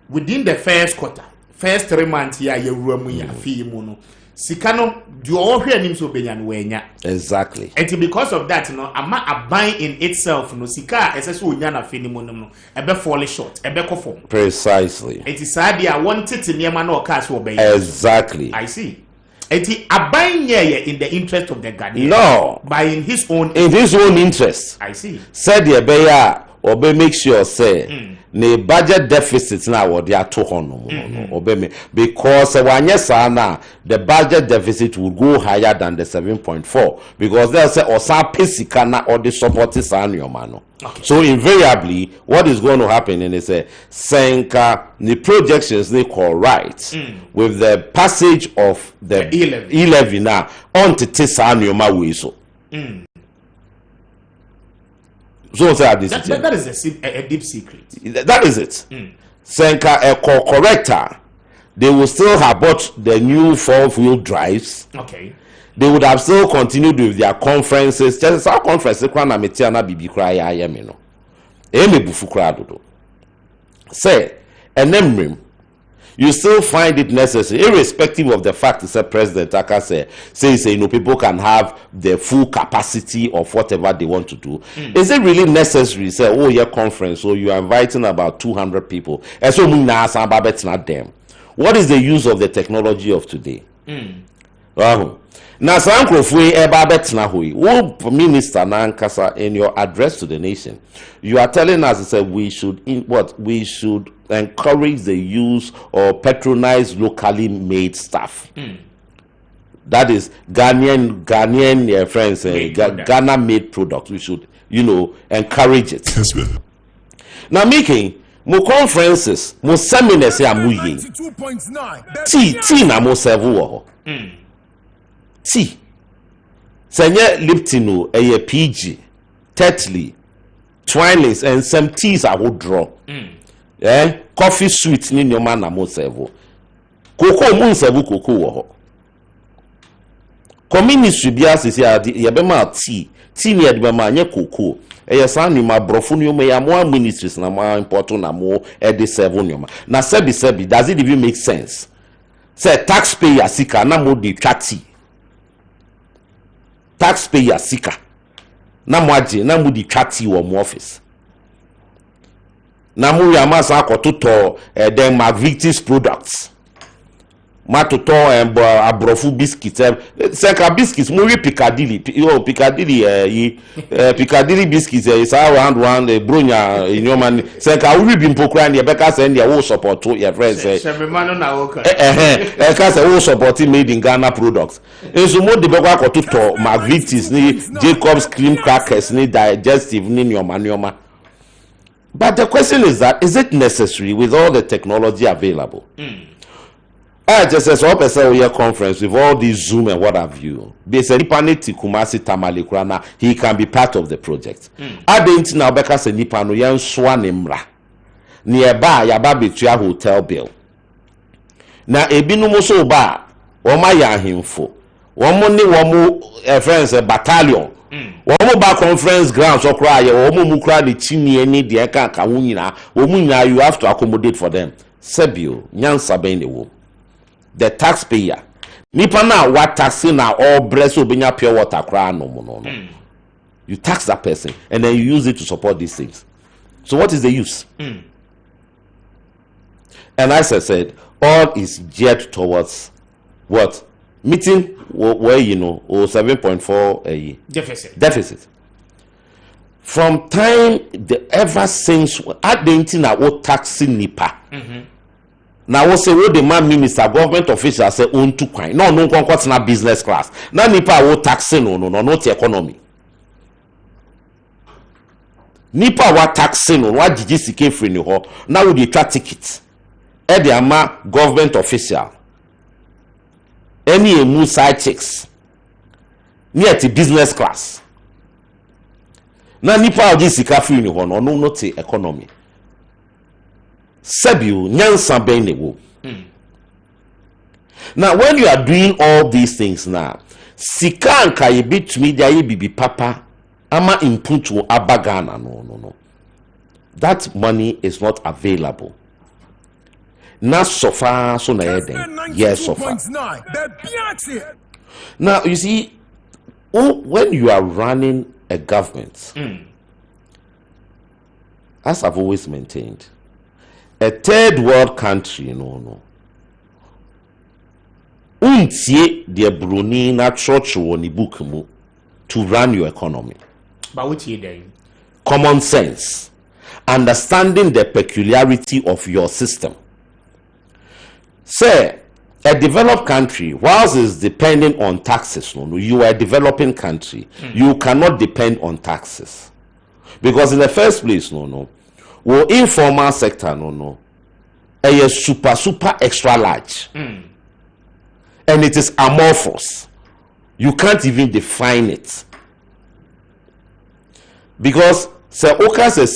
within the first quarter first 3 months ya ruamu ya fee mu sika no do all hwe anim so benya no wenya exactly and because of that ama aban in itself sika eseso onya na fee ni mu no ebe fall short ebe kofo precisely it is sad dia wanted to nearma no cash wo be exactly I see eti aban ye in the interest of the Ghanaian no by in his own interest I see said the beya obe make sure say the budget deficit now what they are 200 obey because the budget deficit will go higher than the 7.4 because they'll say osa pesikana or the support is mano. So invariably what is going to happen is a senka the projections they call right with the passage of the e-levy now on to tisanioma way so so that is a deep secret. That is it. Senka a corrector, they will still have bought the new 4-wheel drives. Okay. They would have still continued with their conferences. Just our conference, Kwana Metiana Bibi Cry, I am no. Eme Bufukra do. Say, and then you still find it necessary, irrespective of the fact that President Aka says people can have the full capacity of whatever they want to do. Is it really necessary? Say, oh, your conference, so you are inviting about 200 people. And so not them. What is the use of the technology of today? Now, Minister Nankasa, in your address to the nation, you are telling us that we should encourage the use or patronize locally made stuff. That is Ghanaian friends, Ghana made products. We should, encourage it. Kessben. Now, making more conferences, more seminars, tea na more servo. Tea. Senye Liptino, a PG, Tetley, Twinings, and some teas I would draw. Coffee sweet ni your man na mo servo. Cocoa moon servo cocoa. Community bias is ya bema tea. Tea ni adbema nye cocoa. Sani ma brofu ni me ya mo ministries na ma important na mo edi servo nyoma. Na sebi does it even make sense? Say taxpayer sika na mo di twati. Taxpayer sika na mo aje na mo di twati wo mo office. Na mu ya masa akototo dem Victis products matoto abrofu biscuits senka biscuits mu wi Piccadilly Piccadilly biscuits is around one bronya inyoman senka wi bi mpokura ne beka say ne wo support your friends shebemano na woka ka say wo support made in Ghana products enso mo de beka akototo Victis ni Jacob's cream crackers ni digestive ni nyoma. But the question is that, is it necessary with all the technology available? I just said, so person conference with all these Zoom and what have you. Basically, Paneti Kumasi Tamalikrana, he can be part of the project. I didn't know because the Nipano Yan Swanimra nearby Yababitua Hotel Bill. Now, Ebinu Moso Ba, or my him for friends a battalion. Womo ba conference grounds or cry, womo mukra the chini any the eka kawunyina, womunya you have to accommodate for them. Sebio, nyansa benewo. The taxpayer. Nipa na what taxing na all breast obinya pure water cry no. You tax that person and then you use it to support these things. So what is the use? And as I said, all is geared towards what? Meeting where 7.4 deficit. From time ever since at the internet what taxing nipa. Now we say what the man minister government official say own to coin. No what's not business class. Now nipa what taxing no not the economy. Nipa what taxing on what GGCK free no ho. Now we dey try tickets. The ama government official any emu side chicks near the business class na nipa oji sika free ni ho no not the economy sebio nyansa ben newo. Now when you are doing all these things now sika anka ye bitumi dia ye bibi papa ama input wo abagana no that money is not available. Not so far, so yes, so far. Now, you see, when you are running a government, as I've always maintained, a third world country, untie the Bruni na church woni book mu to run your economy. But what you doing? Common sense, understanding the peculiarity of your system. Say, a developed country, whilst is depending on taxes, you are a developing country. You cannot depend on taxes. Because in the first place, informal sector, a super extra large. And it is amorphous. You can't even define it. Because, Oka say,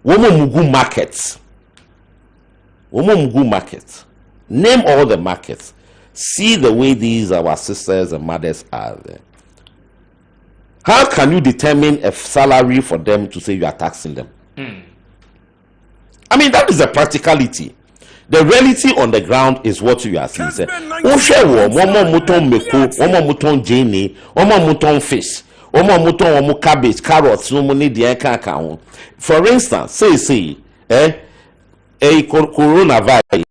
Womo mugu markets. Name all the markets. See the way these our sisters and mothers are there. How can you determine a salary for them to say you are taxing them? I mean, that is the practicality. The reality on the ground is what you are seeing. Fish. Cabbage, carrots, for instance, say a coronavirus.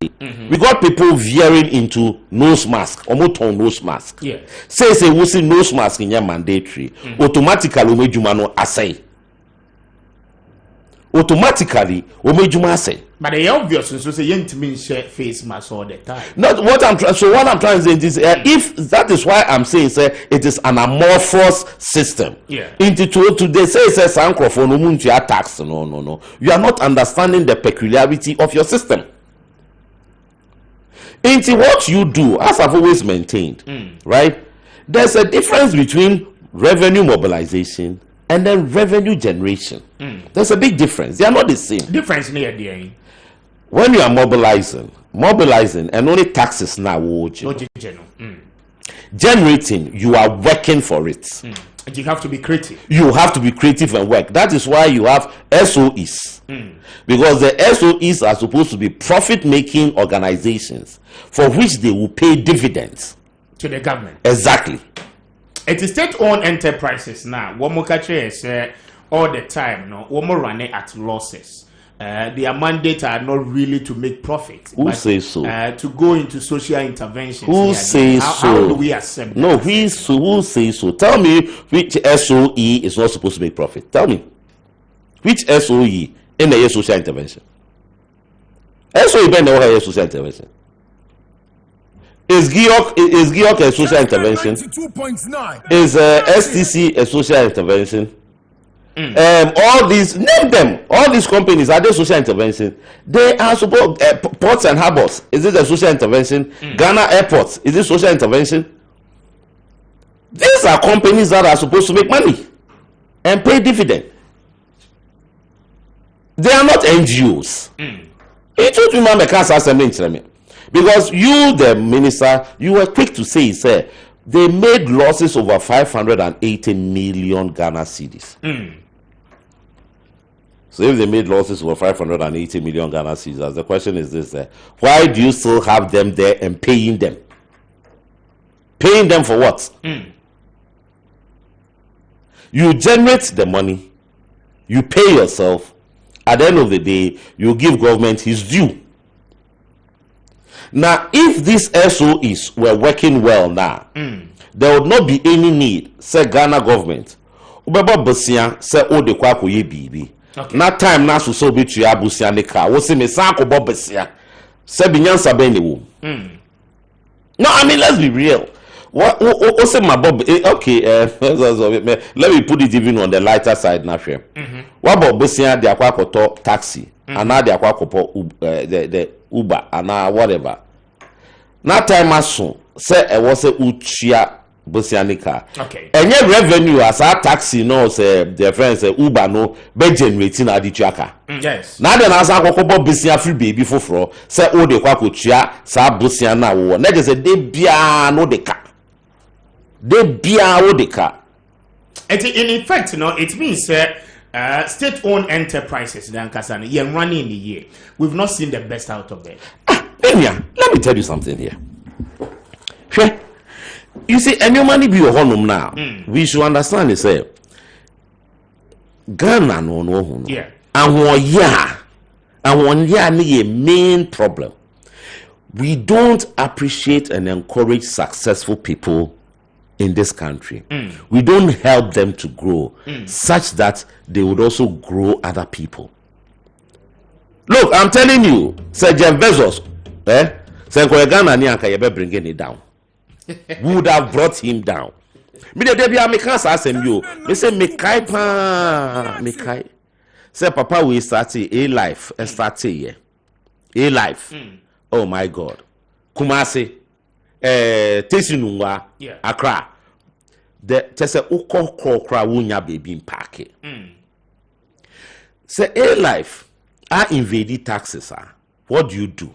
We got people veering into nose mask, nose mask. Yeah. Say we see nose mask in your mandatory. Automatically, assay. Automatically, assay. But the obvious is to say you mean share face mask all the time. Not what I'm trying. So what I'm trying to say is, if that is why I'm saying, it is an amorphous system. Yeah. Into today, say microphone, tax. No. You are not understanding the peculiarity of your system. Into what you do, as I've always maintained, right? There's a difference between revenue mobilization and then revenue generation. There's a big difference. They are not the same. Difference near the when you are mobilizing and only taxes now generating, you are working for it. You have to be creative. You have to be creative and work. That is why you have SOEs. Because the SOEs are supposed to be profit-making organizations for which they will pay dividends to the government. Exactly. It is state-owned enterprises now. What more is all the time, what more running at losses. Their mandate are not really to make profit. Who says so? To go into social interventions. Who says so? How do we accept? No, who says so? Tell me which SOE is not supposed to make profit. Tell me which SOE in the social intervention. SOE been the social intervention. Is GIOC a social intervention? Is STC a social intervention? All these, name them. All these companies, are they social intervention? They are supposed ports and harbors. Is it a social intervention? Ghana airports, is it social intervention? These are companies that are supposed to make money and pay dividend. They are not NGOs. He told me, "Mama, can't assembly me." Because you, the minister, you were quick to say, "Sir, they made losses over 580 million Ghana cedis." So if they made losses over 580 million Ghana cedis, the question is this: why do you still have them there and paying them? Paying them for what? You generate the money, you pay yourself. At the end of the day, you give government his due. Now, if these SOEs were working well now, there would not be any need, say Ghana government. Ubeba Bosia say o de kwa koye bibi. Na time na so be to ya Bosia ne ka. Wo se me san ko Bob Bosia. Say binyansa be ne wo. No, I mean, let's be real. What say my Bob? Okay, let me put it even on the lighter side now. What Bob Bosia de akwa koto taxi, and now de akwa kopo the Uber and whatever. Na time aso say e was a uchia Bosianica. Okay. And your revenue as a taxi no say the friends say Uber no be generating at the tracker. Yes. Now then as a kokobo Bosia free baby for say o de kwa kochia sa Bosiana wo. Na just say de bia no de ka. De bia o de ka. In effect, you know, it means state-owned enterprises then Kasani you're running in the year. We've not seen the best out of them. Let me tell you something here. Sure. You see, any money be your home now. We should understand it. Say, Ghana no. Yeah. And 1 year need a main problem. We don't appreciate and encourage successful people in this country. We don't help them to grow such that they would also grow other people. Look, I'm telling you, Sir Jeff Bezos, Sir Ghana ni anka yebe bringing it down. Would have brought him down. Me de be Americans asem you. Me say Mekai pa Mekai. Say papa we start a life start here. A life. Oh my God. Kumasi Tesinungwa Accra. The tese uko kokra wunya baby in park. Say a life I invaded taxes. What do?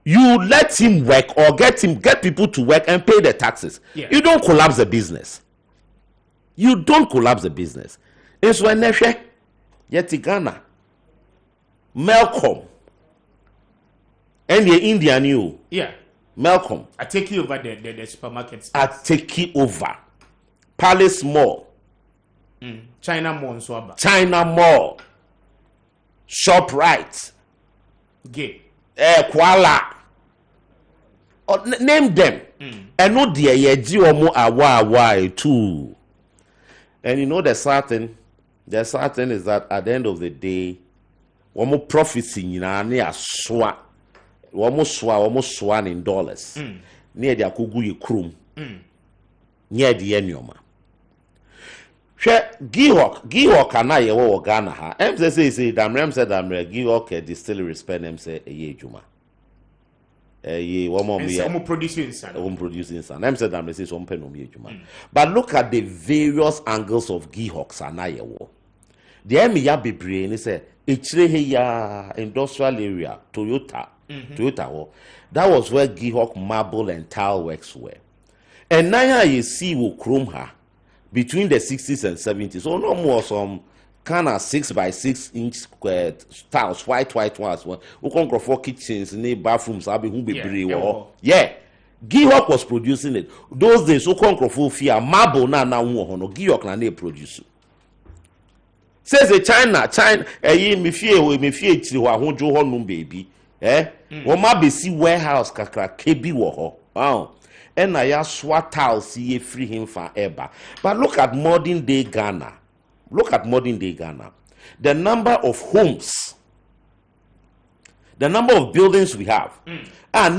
You let him work or get people to work and pay the taxes. Yeah. You don't collapse the business. You don't collapse the business. It's when yet Ghana, Malcolm, and the Indian you. Yeah. Malcolm. I take you over the supermarkets. I take you over. Palace Mall. China Mall. China Mall. ShopRite. Gay. Kuala. Name them. And no dear ye omo awa too. And you know the certain is that at the end of the day, omo profits in na swa. Omo swan in dollars. Near the akugu ye krum. Near the enyoma. Gihok and I wo Ghana ha. Say Damrem said Gihok distillery spend them say a juma. Producing son. I'm said Damrem say some pen juma. But look at the various angles of Gihok and I wo. The Emiya be brain say ya industrial area Toyota. Toyota wo. That was where Gihok marble and tile works were. And now you see wo chrome ha. Between the 60s and 70s, so no more some kind of 6x6 square tiles, white ones. We can go for kitchens, bathrooms, yeah. Gihok was producing it. Those days, so can go for fear marble na Gihok na they produce. Says the China, me fear chiwa honjo honum baby. Woma be see warehouse kakra kebi wo ho. And I swat tiles see free him for ever. But look at modern day Ghana. The number of homes, the number of buildings we have. The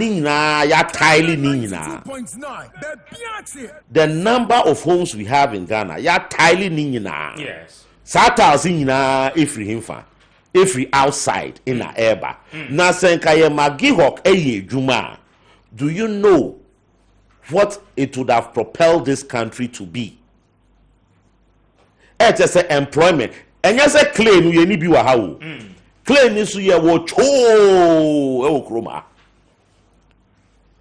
number of homes we have in Ghana. Yes. Tiles free him for every outside in a eba. Na senkaye magihok eye juma. Do you know what it would have propelled this country to be? It's just employment. And yes, a claim you need be Plane is here,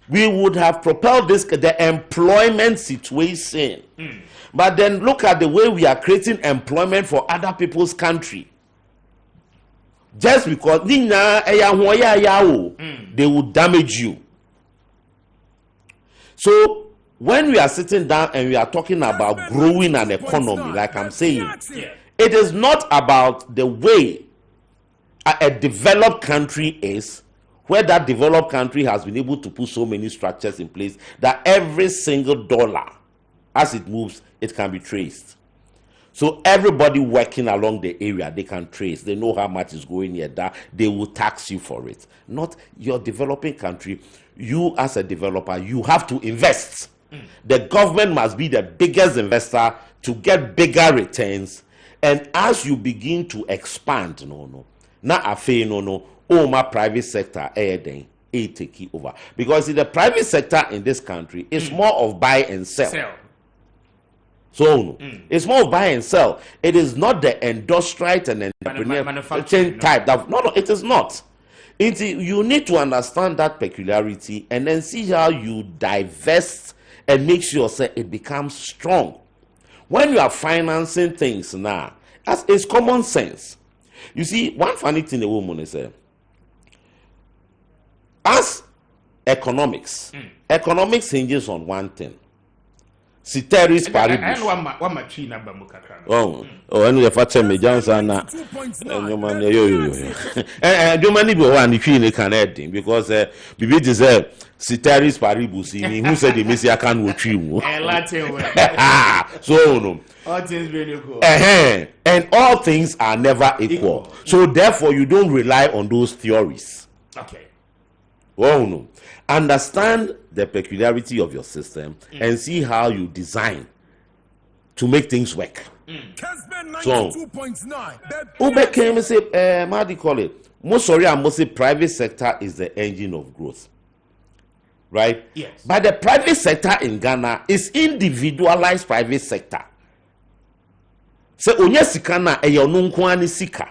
we would have propelled the employment situation. But then look at the way we are creating employment for other people's country. Just because they will damage you. So when we are sitting down and we are talking about growing an economy, like I'm saying, it is not about the way a developed country is, where that developed country has been able to put so many structures in place that every single dollar, as it moves, it can be traced. So everybody working along the area, they can trace. They know how much is going here. That they will tax you for it. Not your developing country. You as a developer, you have to invest. The government must be the biggest investor to get bigger returns. And as you begin to expand, my private sector take over. Because in the private sector in this country, it's more of buy and sell. So it's more of buy and sell. It is not the industrial and manufacturing type. No, it is not. You need to understand that peculiarity and then see how you divest and make sure it becomes strong. When you are financing things now, as it's common sense. You see, one funny thing a woman is as economics hinges on one thing. Ceteris paribus. And you have me Johnson and your man, and your money be one the can add because Bibi deserve Ceteris paribus. Who said the Messiah can watch you? So no. All things really equal. And all things are never equal. So therefore, you don't rely on those theories. Okay. Oh no. Understand the peculiarity of your system and see how you design to make things work. So, Ube came and say, how do you call it? Most sorry, I must say private sector is the engine of growth. Right? Yes. But the private sector in Ghana is individualized private sector. So, Onyesikana Eyonunkwani Sika.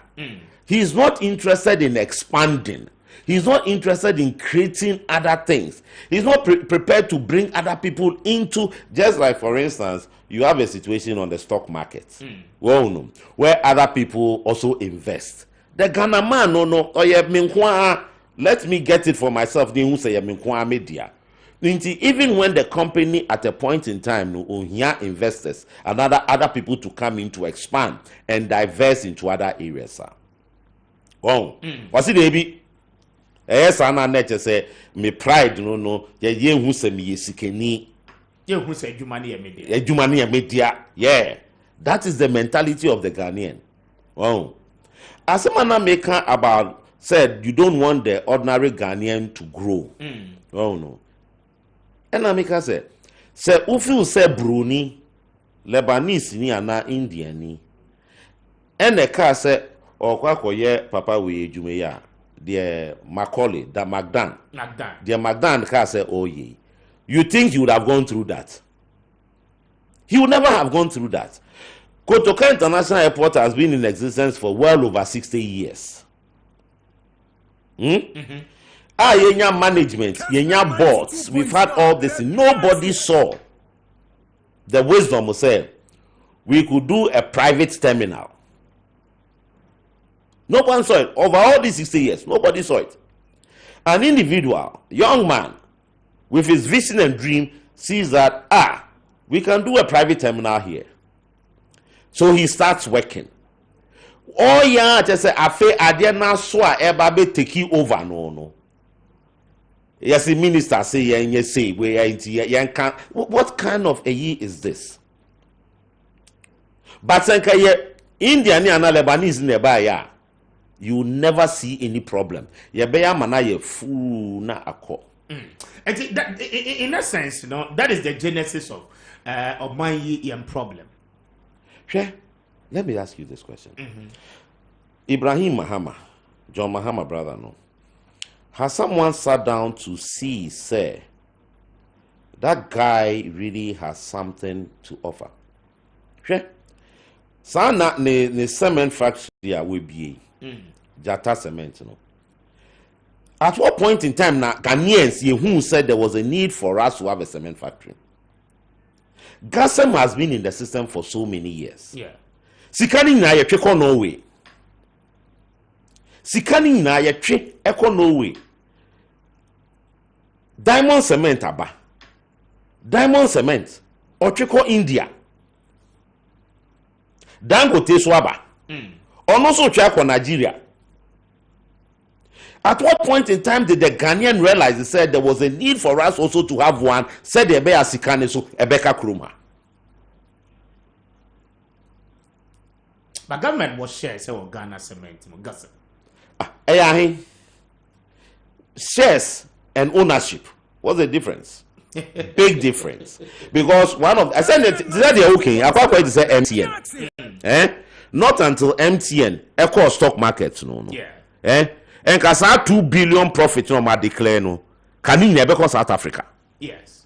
He is not interested in expanding. He's not interested in creating other things. He's not prepared to bring other people into, just like, for instance, you have a situation on the stock market. Where other people also invest. The Ghana man, let me get it for myself. Even when the company at a point in time, investors and other people to come in to expand and diverse into other areas. What's it, baby? Yes, I nature say me pride ye who say me sikeni. Ye who say Jumani media. Yeah. That is the mentality of the Ghanaian. As a man maker about said you don't want the ordinary Ghanaian to grow. No. And I make say ufi say Bruni, Lebanese ni ana Indian ni. And the car say kwa papa we jumeya. The Macaulay, the Magdan. The Magdan can say, oh yeah. You think he would have gone through that? He would never have gone through that. Kotoka International Airport has been in existence for well over 60 years. Yenya management, yenya boards, we've had all this. Nobody saw the wisdom of saying we could do a private terminal. No one saw it. Over all these 60 years, nobody saw it. An individual, young man, with his vision and dream, sees that, we can do a private terminal here. So he starts working. Oh, yeah, just say, I dare not swear, Ebabe take you over. No. Yes, the minister say, yeah, say, what kind of a year is this? But India and Lebanese nearby, you never see any problem. In a sense, that is the genesis of my problem. Let me ask you this question. Ibrahim Mahama, John Mahama brother, has someone sat down to see, say, that guy really has something to offer? Sana ne cement factory will be. Jata Cement, At what point in time now Ghanaians who said there was a need for us to have a cement factory? Gasem has been in the system for so many years. Yeah. Sikani na ye tweko Norway. Sikani na ye twe eko Norway. Diamond Cement aba. Diamond Cement otweko India. Dangote so aba. Ono so twa ko Nigeria. At what point in time did the Ghanaian realize they said there was a need for us also to have one? Said the Ebe Asikane so Ebeka Kruma. But government was shares of Ghana Cement. Shares and ownership. What's the difference? Big difference. Because one of I said that they're okay. I quite to say MTN. Not until MTN echo stock market no. Yeah. And kasa 2 billion profit no ma declare no. Can you never South Africa? Yes.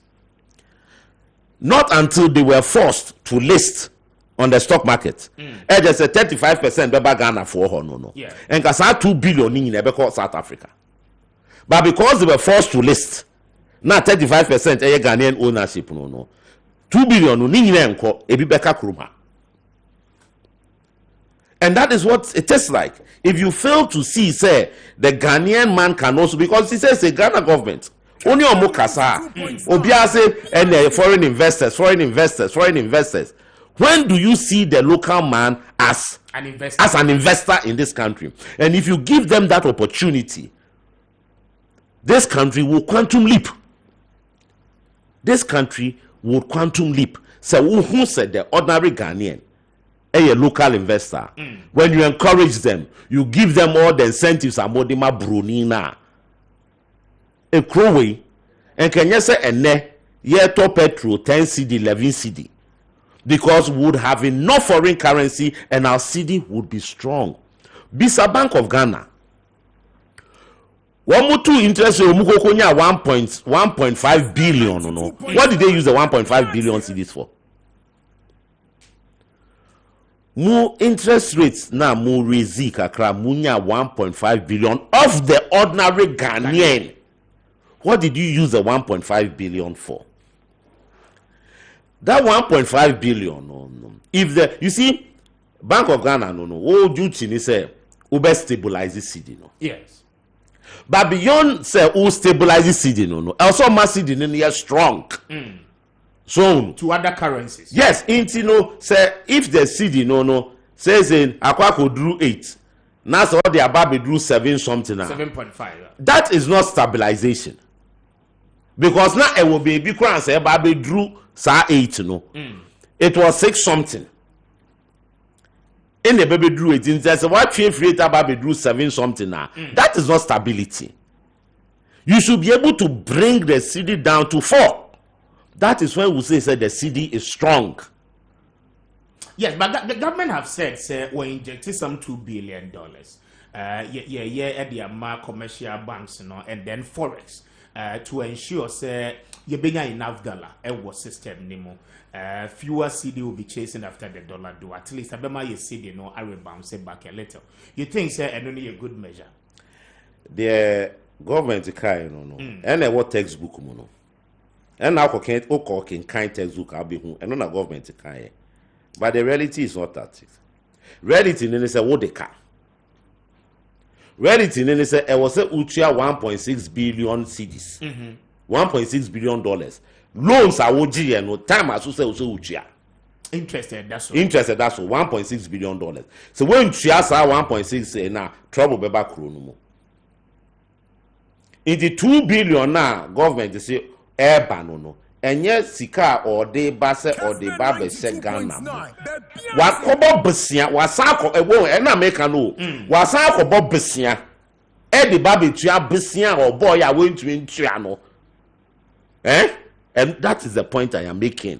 Not until they were forced to list on the stock market. Just a 35% beba Ghana for no. Yeah. And kasa 2 billion in never South Africa. But because they were forced to list, now 35% a Ghanaian ownership no. 2 billion no ni enko ebi beka kruma. And that is what it is like. If you fail to see, say, the Ghanaian man can also, because he says the Ghana government, only on Mokasa, Obiase, and foreign investors. When do you see the local man as an investor in this country? And if you give them that opportunity, this country will quantum leap. This country will quantum leap. So who said the ordinary Ghanaian? A local investor. When you encourage them, you give them all the incentives and modima brunina. A crowway, and can you say to petrol 10 CD, 11 CD? Because we would have enough foreign currency and our CD would be strong. Bisa Bank of Ghana. One more two interest 1.5 billion. No. What did they use the 1.5 billion CDs for? More interest rates now more raise kakra munya 1.5 billion of the ordinary Ghanaian. What did you use the 1.5 billion for? That 1.5 billion no. If the you see Bank of Ghana all duty ni say ube stabilize the CD no. Yes. But beyond say who stabilize the CD no. Also mass CD ni strong. So to other currencies. Yes, say if the CD says in Akwako drew 8, now so the Ababe drew 7 something now. 7.5. Yeah. That is not stabilization. Because now it will be big crown say Ababe drew 8 It was 6 something. In the baby drew 8, there's what trade rate Ababe drew 7 something now. That is not stability. You should be able to bring the CD down to 4. That is when we say the CD is strong. Yes, but the government have said, say, we're injecting some $2 billion. At the commercial banks, and then forex, to ensure, say, you bring enough dollar, system, fewer CD will be chasing after the dollar do. At least, I CD, I will bounce it back a little. You think, say, and only a good measure? The government, and what textbook, and now can't kind textbook I'll be home and not a government can. But the reality is not that. Reality is a what they can. Reality is a was a Uchia 1.6 billion CDs. $1.6 billion. Loans are OG and no time as also Uchia. Interested, that's all. $1.6 billion. So when Chia saw 1.6 now trouble be back no. In the 2 billion now government say no. And yes, sika or de basse or de babe se Ghana. What kobo besia wasako ewo and America no. Wasako bob besia. The babe tua besia or boy are going to intriano. And that is the point I am making.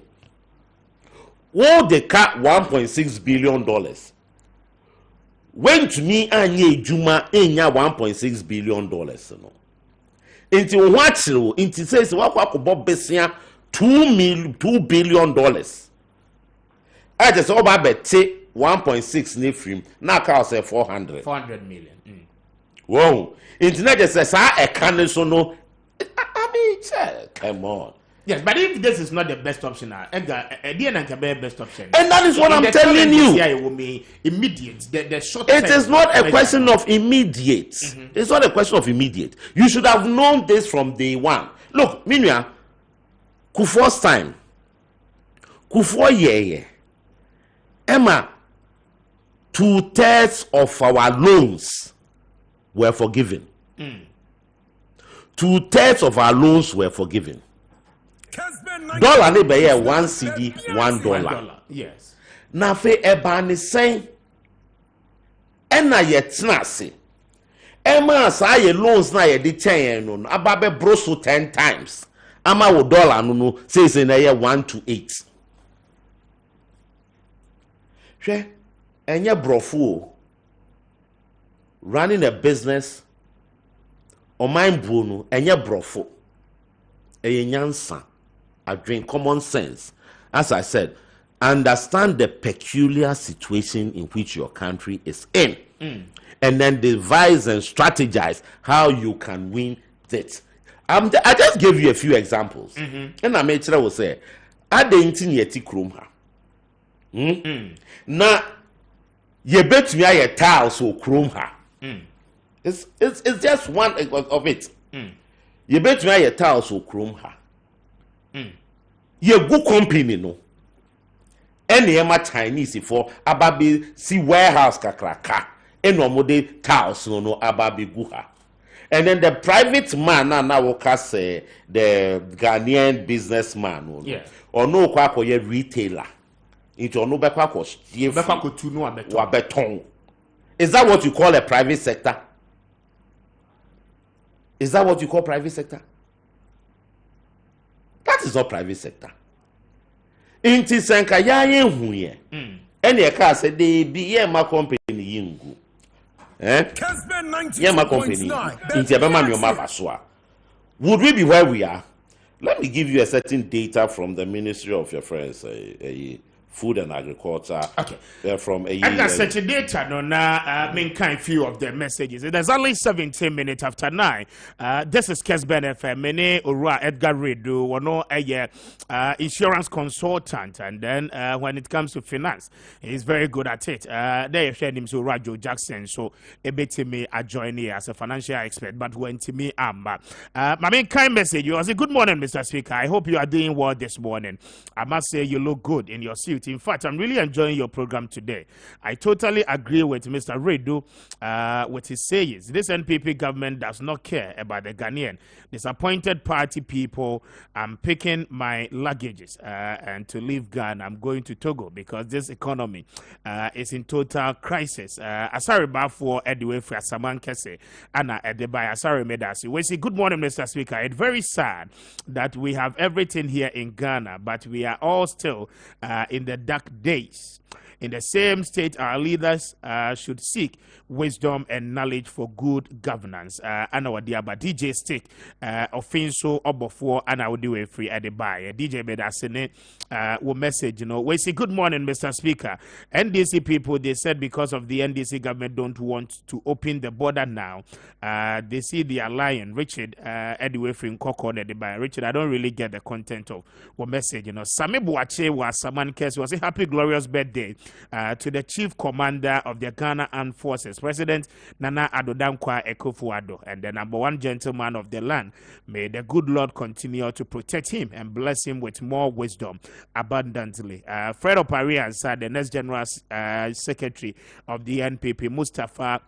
All the cat $1.6 billion. When to me anye juma enya $1.6 billion no. Into what into says what bob $2 billion. I just all about 1.6 ne free na ka say 400 million. Whoa, internet just says a can so no. I mean, come on. Yes, but if this is not the best option, Edgar, best option. And that is what I'm telling you. It will be immediate. The short. It is not a question of immediate. It's not a question of immediate. You should have known this from day one. Look, Minya, Kufuor's time. Kufuor yeah. Emma, 2/3 of our loans were forgiven. 2/3 of our loans were forgiven. Dollar ne be here 1 CD, $1. Yes. Na fe eba ni sen. Ena ye tena se. Ema sa ye loans na ye de 10 no aba be broso 10 times. Ama wo dollar no say na ye 1 to 8. Hwe enye brofo running a business o mind bro no enye brofo. Eye nyansa. I drink common sense. As I said, understand the peculiar situation in which your country is in. And then devise and strategize how you can win it. I just gave you a few examples. And I made sure I will say, I didn't yeti krum ha. Na ye bet me a tile so krum ha. It's just one of it. Ye bet me a tile so krum ha. Ye good company no. Any ema Chinese for ababi si warehouse kakraka. Eno mode tiles no ababi guha. And then the private man now say the Ghanaian businessman no. Yeah. Or no kwa ye retailer. Into no bekwa ko beton. Is that what you call a private sector? Is that what you call private sector? That is not private sector. Inti senka ya ye hu ye. Ene e ka say dey be ye ma company yingu. Kessben 90. Ye ma company. Inti ebe ma mi o ma baso. Would we be where we are? Let me give you a certain data from the Ministry of your friends, Food and Agriculture. Okay. From a and that's such a data no na main kind few of the messages. There's only 17 minutes after 9. This is Kessben FM. Mene Ura Edgar Redu, one a insurance consultant, and then when it comes to finance, he's very good at it. They shared him to Rajo Jackson, so a bit to me I join here as a financial expert, but when to me my main kind message was a good morning, Mr. Speaker. I hope you are doing well this morning. I must say you look good in your suit. In fact, I'm really enjoying your program today. I totally agree with Mr. Redu with his sayings. This NPP government does not care about the Ghanaian. Disappointed party people. I'm picking my luggages and to leave Ghana. I'm going to Togo because this economy is in total crisis. Asari Bafo Edway for Saman Kese Anna Edebay Asari Medasi. We say good morning, Mr. Speaker. It's very sad that we have everything here in Ghana, but we are all still in the dark days. In the same state, our leaders should seek wisdom and knowledge for good governance. And our dear DJ Stick, Offenso Obofo, and I will do a free at the buy. DJ Bedasene will message, we say, good morning, Mr. Speaker. NDC people, they said because of the NDC government don't want to open the border now. They see the alliance, Richard, anyway, from Koko, the buy. Richard, I don't really get the content of what message, Sami Buache was Saman Kes was a happy, glorious birthday. To the Chief Commander of the Ghana Armed Forces, President Nana Addo Dankwa Akufo-Addo, and the number one gentleman of the land. May the good Lord continue to protect him and bless him with more wisdom abundantly. Fred Opari answered the next General Secretary of the NPP, Mustafa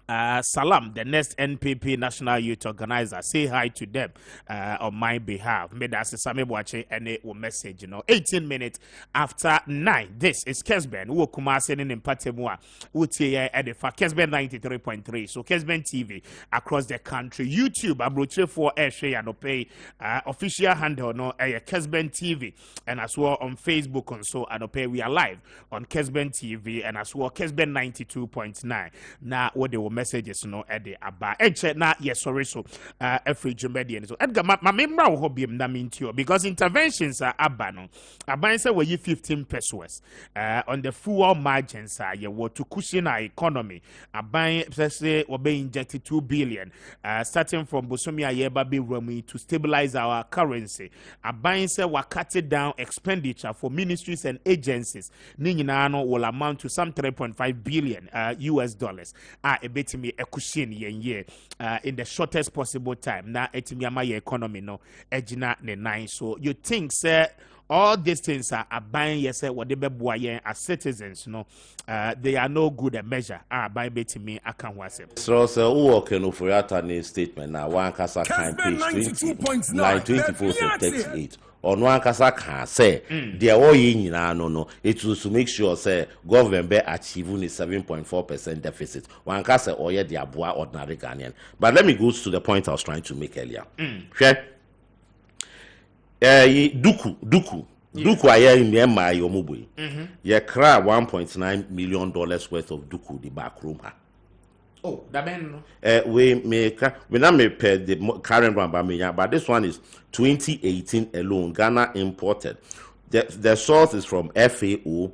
Salam, the next NPP National Youth Organizer. Say hi to them on my behalf. May that's a Sami Boache and it will message, 18 minutes after 9. This is Kessben. Who kuma sending in Patemwa. Utia Edifa. Kessben 93.3. So Kessben TV across the country. YouTube, Abroche for Eshe and Opay official handle no Kessben TV, and as well on Facebook and so and Opay. We are live on Kessben TV and as well Kessben 92.9. Now what they will messages no ede aba enche na yes sorry so every Jumedian so Edgar ma memra wo hobiem na mentio because interventions are aba no aban say we 15 pesos on the fuel margins are ye to cushion our economy aban say we be injected 2 billion starting from bosomi ayeba be rumi to stabilize our currency aban say we cut down expenditure for ministries and agencies ni nyina no will amount to some 3.5 billion US dollars ebetimi ekushien yen in the shortest possible time na etimi ama your economy no ejina ne nine. So you think say all these things are buying yourself what they be as citizens, no, they are no good a measure. By betting me, I can't watch it. So, who can for your statement now? One casa can page 20, line 24 to 38. On one casa can say, they are all in no. It was to make sure say government be achieving a 7.4% deficit. One casa or yeah, they are ordinary Ghanaian. But let me go to the point I was trying to make earlier. Okay. Duku aya in the MI Omubui. Ye cry $1.9 million worth of Duku the back room. Oh, that man. We not pay the current one but this one is 2018 alone. Ghana imported. The source is from FAO,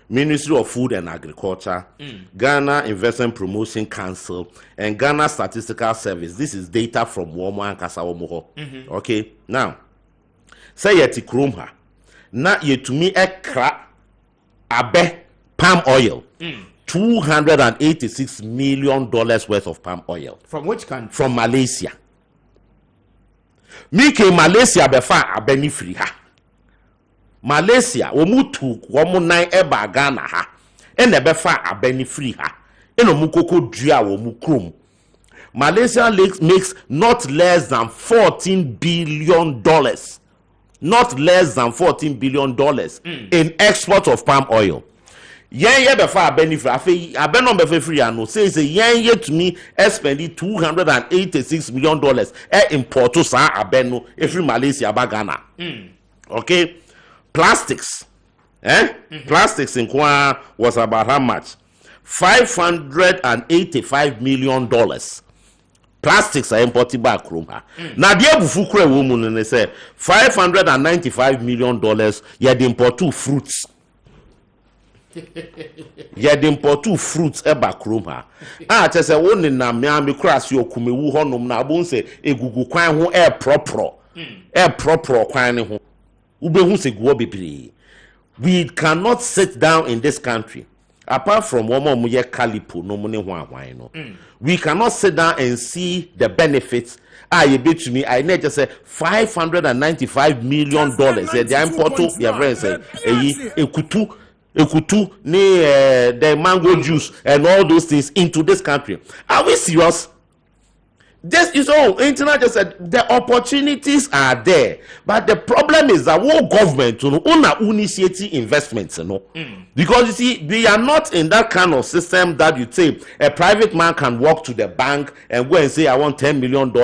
Ministry of Food and Agriculture, Ghana Investment Promotion Council, and Ghana Statistical Service. This is data from Womo and Kasawomoho. Okay, now. Say yeti kromha na yetumi ekra abe palm oil $286 million worth of palm oil from which country? From Malaysia. Mike Malaysia befa abeni free ha Malaysia omutu womu nine eba Ghana ha ene befa abeni free ha eno mukoko dua womu krom. Malaysia makes not less than $14 billion. Not less than $14 billion in export of palm oil. Yen ye befa benefit afi abenon befa free ano say yen ye to me spend $286 million import to sa abeno every Malaysia ba Ghana. Okay, plastics plastics in Kwa was about how much? $585 million. Plastics are imported back home. Now the Bufukre woman and they say $595 million. You import two fruits. You import two fruits back home. Just say one in na me cross your kumewu honum na bon say egugu kwan ho air proper kwan ne ho. Ube hu se guo bebre. We cannot sit down in this country. Apart from one year calipo, no money no. We cannot sit down and see the benefits. You bet to me, I need to say $595 million. The import your friends say ekutu, the mango juice and all those things into this country. Are we serious? This is all internet just said the opportunities are there, but the problem is that what government initiating investments, because you see they are not in that kind of system that you say a private man can walk to the bank and go and say I want $10 million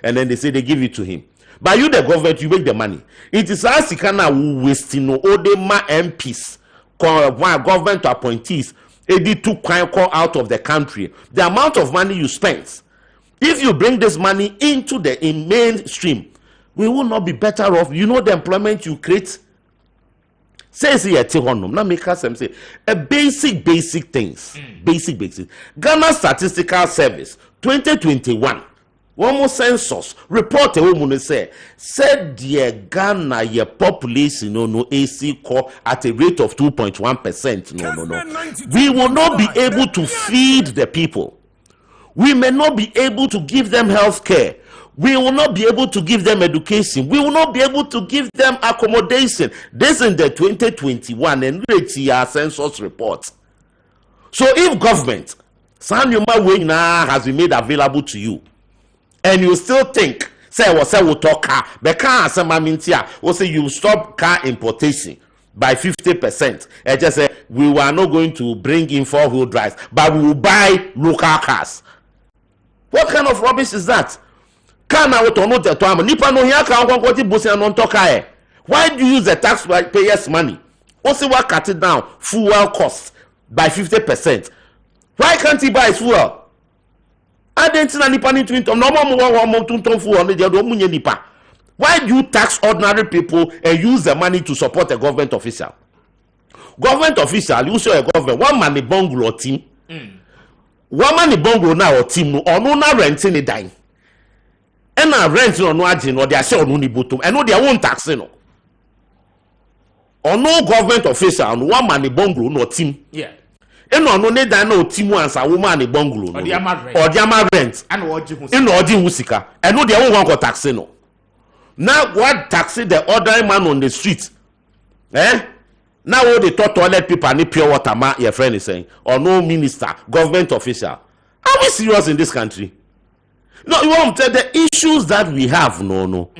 and then they say they give it to him. But you the government you make the money. It is as you can wasting all the MPs, government appointees, they took call out of the country. The amount of money you spend. If you bring this money into the mainstream, we will not be better off. You know the employment you create. Say now make us say a basic things. Basic. Ghana Statistical Service 2021. One more census report a woman said dear Ghana your population no AC core at a rate of 2.1%. No. We will not be able to feed the people. We may not be able to give them health care. We will not be able to give them education. We will not be able to give them accommodation. This is the 2021 and census report. So if government, has been made available to you, and you still think, we'll talk car, but we'll say you stop car importation by 50%. And just say we are not going to bring in 4-wheel drives, but we will buy local cars. What kind of rubbish is that? Why do you use the taxpayers' money? Also, what cut it down fuel cost by 50%? Why can't he buy fuel? Adentina nipa ni twintom no mo tuntom fu on dey do munye nipa. Why do you tax ordinary people and use the money to support a government official? Government official, you say a government, one man the bungalow team. One man the bungalow now or team no or no na renting the dime. And na rent no agent or they say on ni bottom and no their own tax no. Or no government official, one man the bungalow no team. Yeah. And no need that no team once a woman the bungalow no. Or the rent. And oji husika. And no their own one tax no. Now what taxi the ordinary man on the street? Now all the toilet people need pure water, your friend is saying, or no minister, government official. Are we serious in this country? No, you want to tell the issues that we have, no.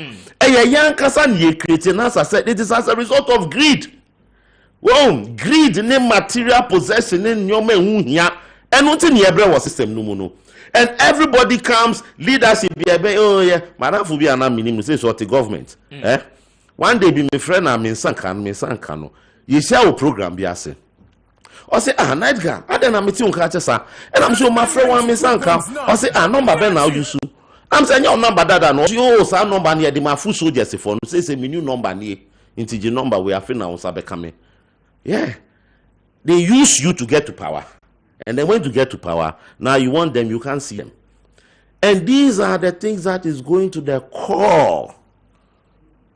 And young Kassan ye creating, as I said, it is as a result of greed. Well, greed in material possession in your men here, and not in your system, no. And everybody comes, leadership, oh yeah, madam Fubi and I mean, say what the government. One day be my friend, I'm in Sankano. You share a program, be say. Or say, night guy, I then I'm meeting Kachasa, and I'm sure my friend want me Sanka. Or say, number Ben now you so. I'm saying your number that no. You also number near the my full soldiers phone. Say a new number near into the number we are feeling now Sabe coming. Yeah. They use you to get to power. And then when you get to power, now you want them, you can't see them. And these are the things that is going to the core.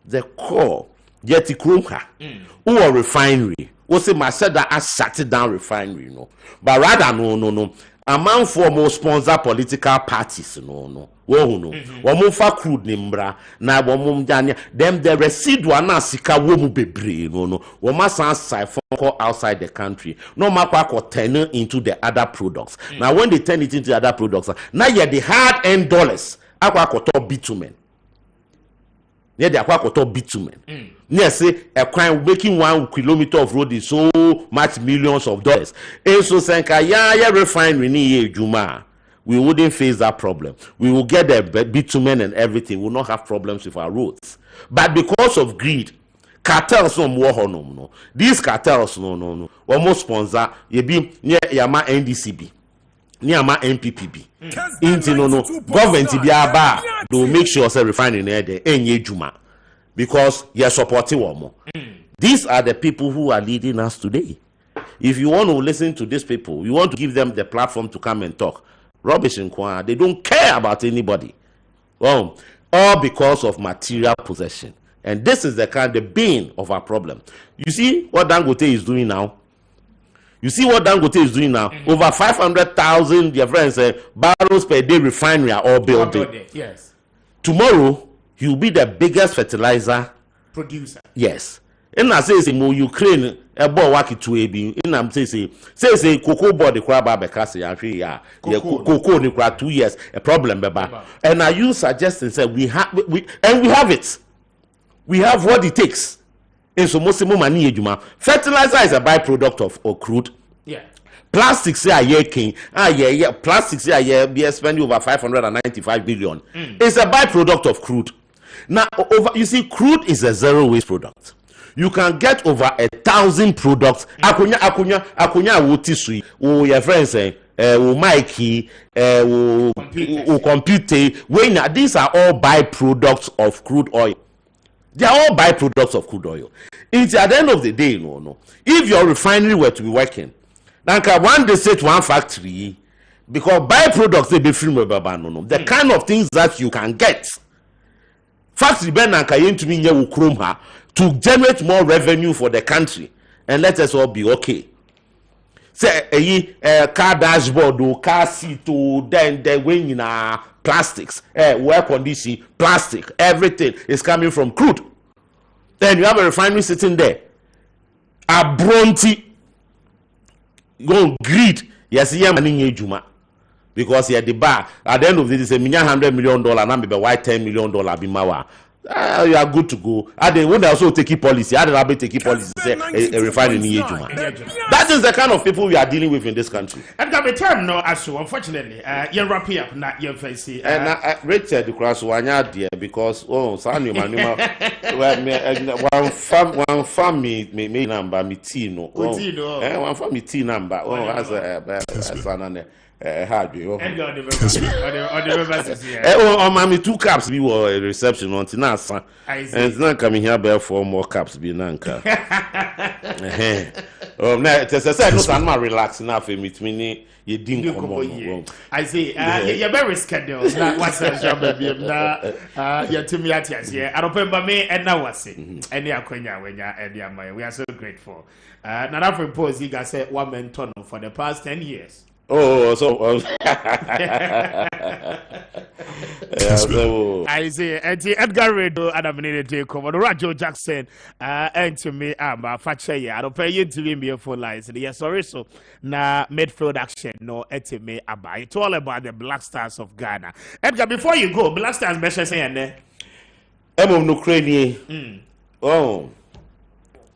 The core. Yeti Krumka. Who are refinery. Who say myself that I shut it down refinery, no. But rather, no. A man for more sponsor political parties, no. Whoa, no. One for crude nimbra. Na one janya. Them the residual na sika womu bebre, no. One must siphon outside the country. No matter turn into the other products. Now when they turn it into the other products, now you the hard end dollars. Aqua top bitumen. Yeah, the aqua top bitumen. Yes, say a crime making 1 kilometer of road is so much millions of dollars. And so Sanka, yeah, refinery ni Juma. We wouldn't face that problem. We will get the bitumen and everything. We will not have problems with our roads. But because of greed, cartels no. These cartels no. Almost sponsor you be near Yama NDCB, near Yama NPPB. Into no government be aba. They will make sure say refining there enye Juma because you're supporting one more. These are the people who are leading us today. If you want to listen to these people, you want to give them the platform to come and talk. Rubbish and Kwa, they don't care about anybody. Well, all because of material possession. And this is the bane of our problem. You see what Dangote is doing now? Over 500,000 their friends barrels per day refinery are all building. Yes. Tomorrow, he will be the biggest fertilizer producer. Yes. And I say Ukraine ebo waki to ebi. And I'm say cocoa board the crab bekasi ya cocoa ni crab 2 years a problem beba. And are you suggesting say we have it. We have what it takes. And so most money ejuma. Fertilizer is a byproduct of crude. Yeah. Plastics say plastics say be spending over 595 billion. It's a byproduct of crude. Now you see crude is a zero waste product. You can get over 1,000 products. Akunya wotisui. Your friends say Maakye, compute. These are all byproducts of crude oil. They are all byproducts of crude oil. It's at the end of the day, no. If your refinery were to be working, then one day say to one factory, because byproducts they be free no. The kind of things that you can get. Factory ben to me to generate more revenue for the country, and let us all be okay. Say car dashboard, car seat, then the wing in plastics, wear condition, plastic, everything is coming from crude. Then you have a refinery sitting there. A bronte go greed. Yes, yeah, money juma. Because here the bar at the end of the day, say $100 million, and be why $10 million be mawa. You are good to go. And then when they also take policy, I don't take policy. Say a refinery in Juma. That is the kind of people we are dealing with in this country. And that time no, as so unfortunately, you're wrapping up. Not your face. And Richard the cross one there because Sanyo Manuma, one family number me Tino. One family T number. As hard way. And God, the members here. Oh, mommy, 2 caps we were a reception on Tinasa. I see. And it's not coming here by 4 more caps be nanka. Oh, now it's a said no I'm not relaxing enough for me to me. You didn't come on. I see. You're very scheduled. What's a job, baby? You're to me at yes, yeah. I remember me and now what's it? And yeah, when you're and we are so grateful. Now, I propose you guys said 1 man ton for the past 10 years. Oh, so yeah, so I see. And Edgar Redo, and I'm going to come on Rajo Jackson, and to me, I'm a fatcha. I don't pay you to me for lies. Yes, sorry, so now midfield action, no, me about it's all about the Black Stars of Ghana. Edgar, before you go, Black Stars, measure saying there. I'm Ukrainian. Oh,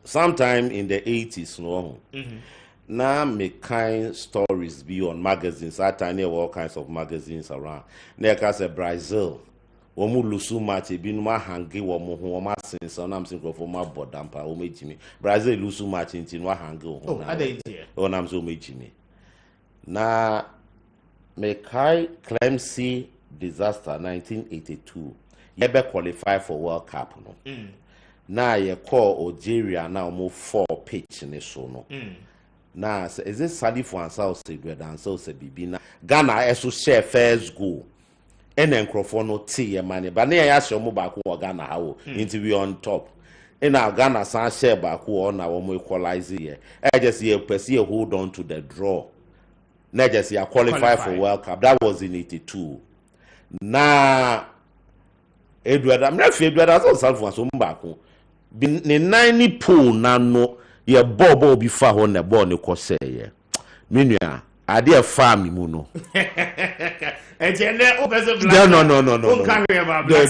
sometime in the 80s, no. Now make kind stories be on magazines. I tell you all kinds of magazines around. Like say Brazil, omu lusu match be no hangi omu ho ma sense on am sinko for my bodampa o mejimi. Brazil lusu match inti no hangi o. Oh, ade there. O nam so mejimi. Na me kai Clemcy disaster 1982. Ye be qualify for World Cup no. Na ye call Algeria na omu 4 pitch ne so no. Now, is this Sally for and South Sidwell and South Bibina? Ghana also share first goal. And then Crawford tea money. But near Yasha Mobaku or Ghana how into we on top. In our Ghana San share back on our equalize here. I just see a pursue hold on to the draw. Not just here qualify for World Cup. That was in 82. Now, Edward, I'm not sure Edward has also for some back. Been 90 pool now no. Ye bobo bi fa ho na bo ne kwose ye menua ade fa mi mu no ejene o bezo black no carry about black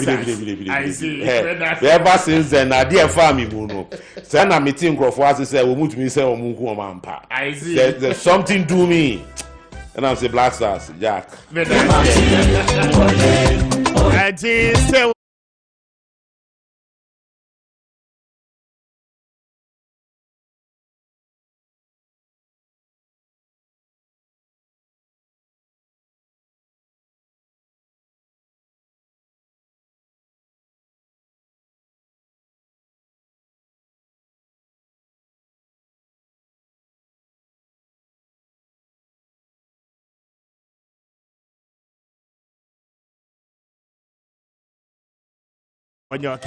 I see ever since then ade fa mi mu no say na meeting crofo as say wo mutumi say o mu nku o mampa I see there's something do me and I'm say Black Stars Jack say on your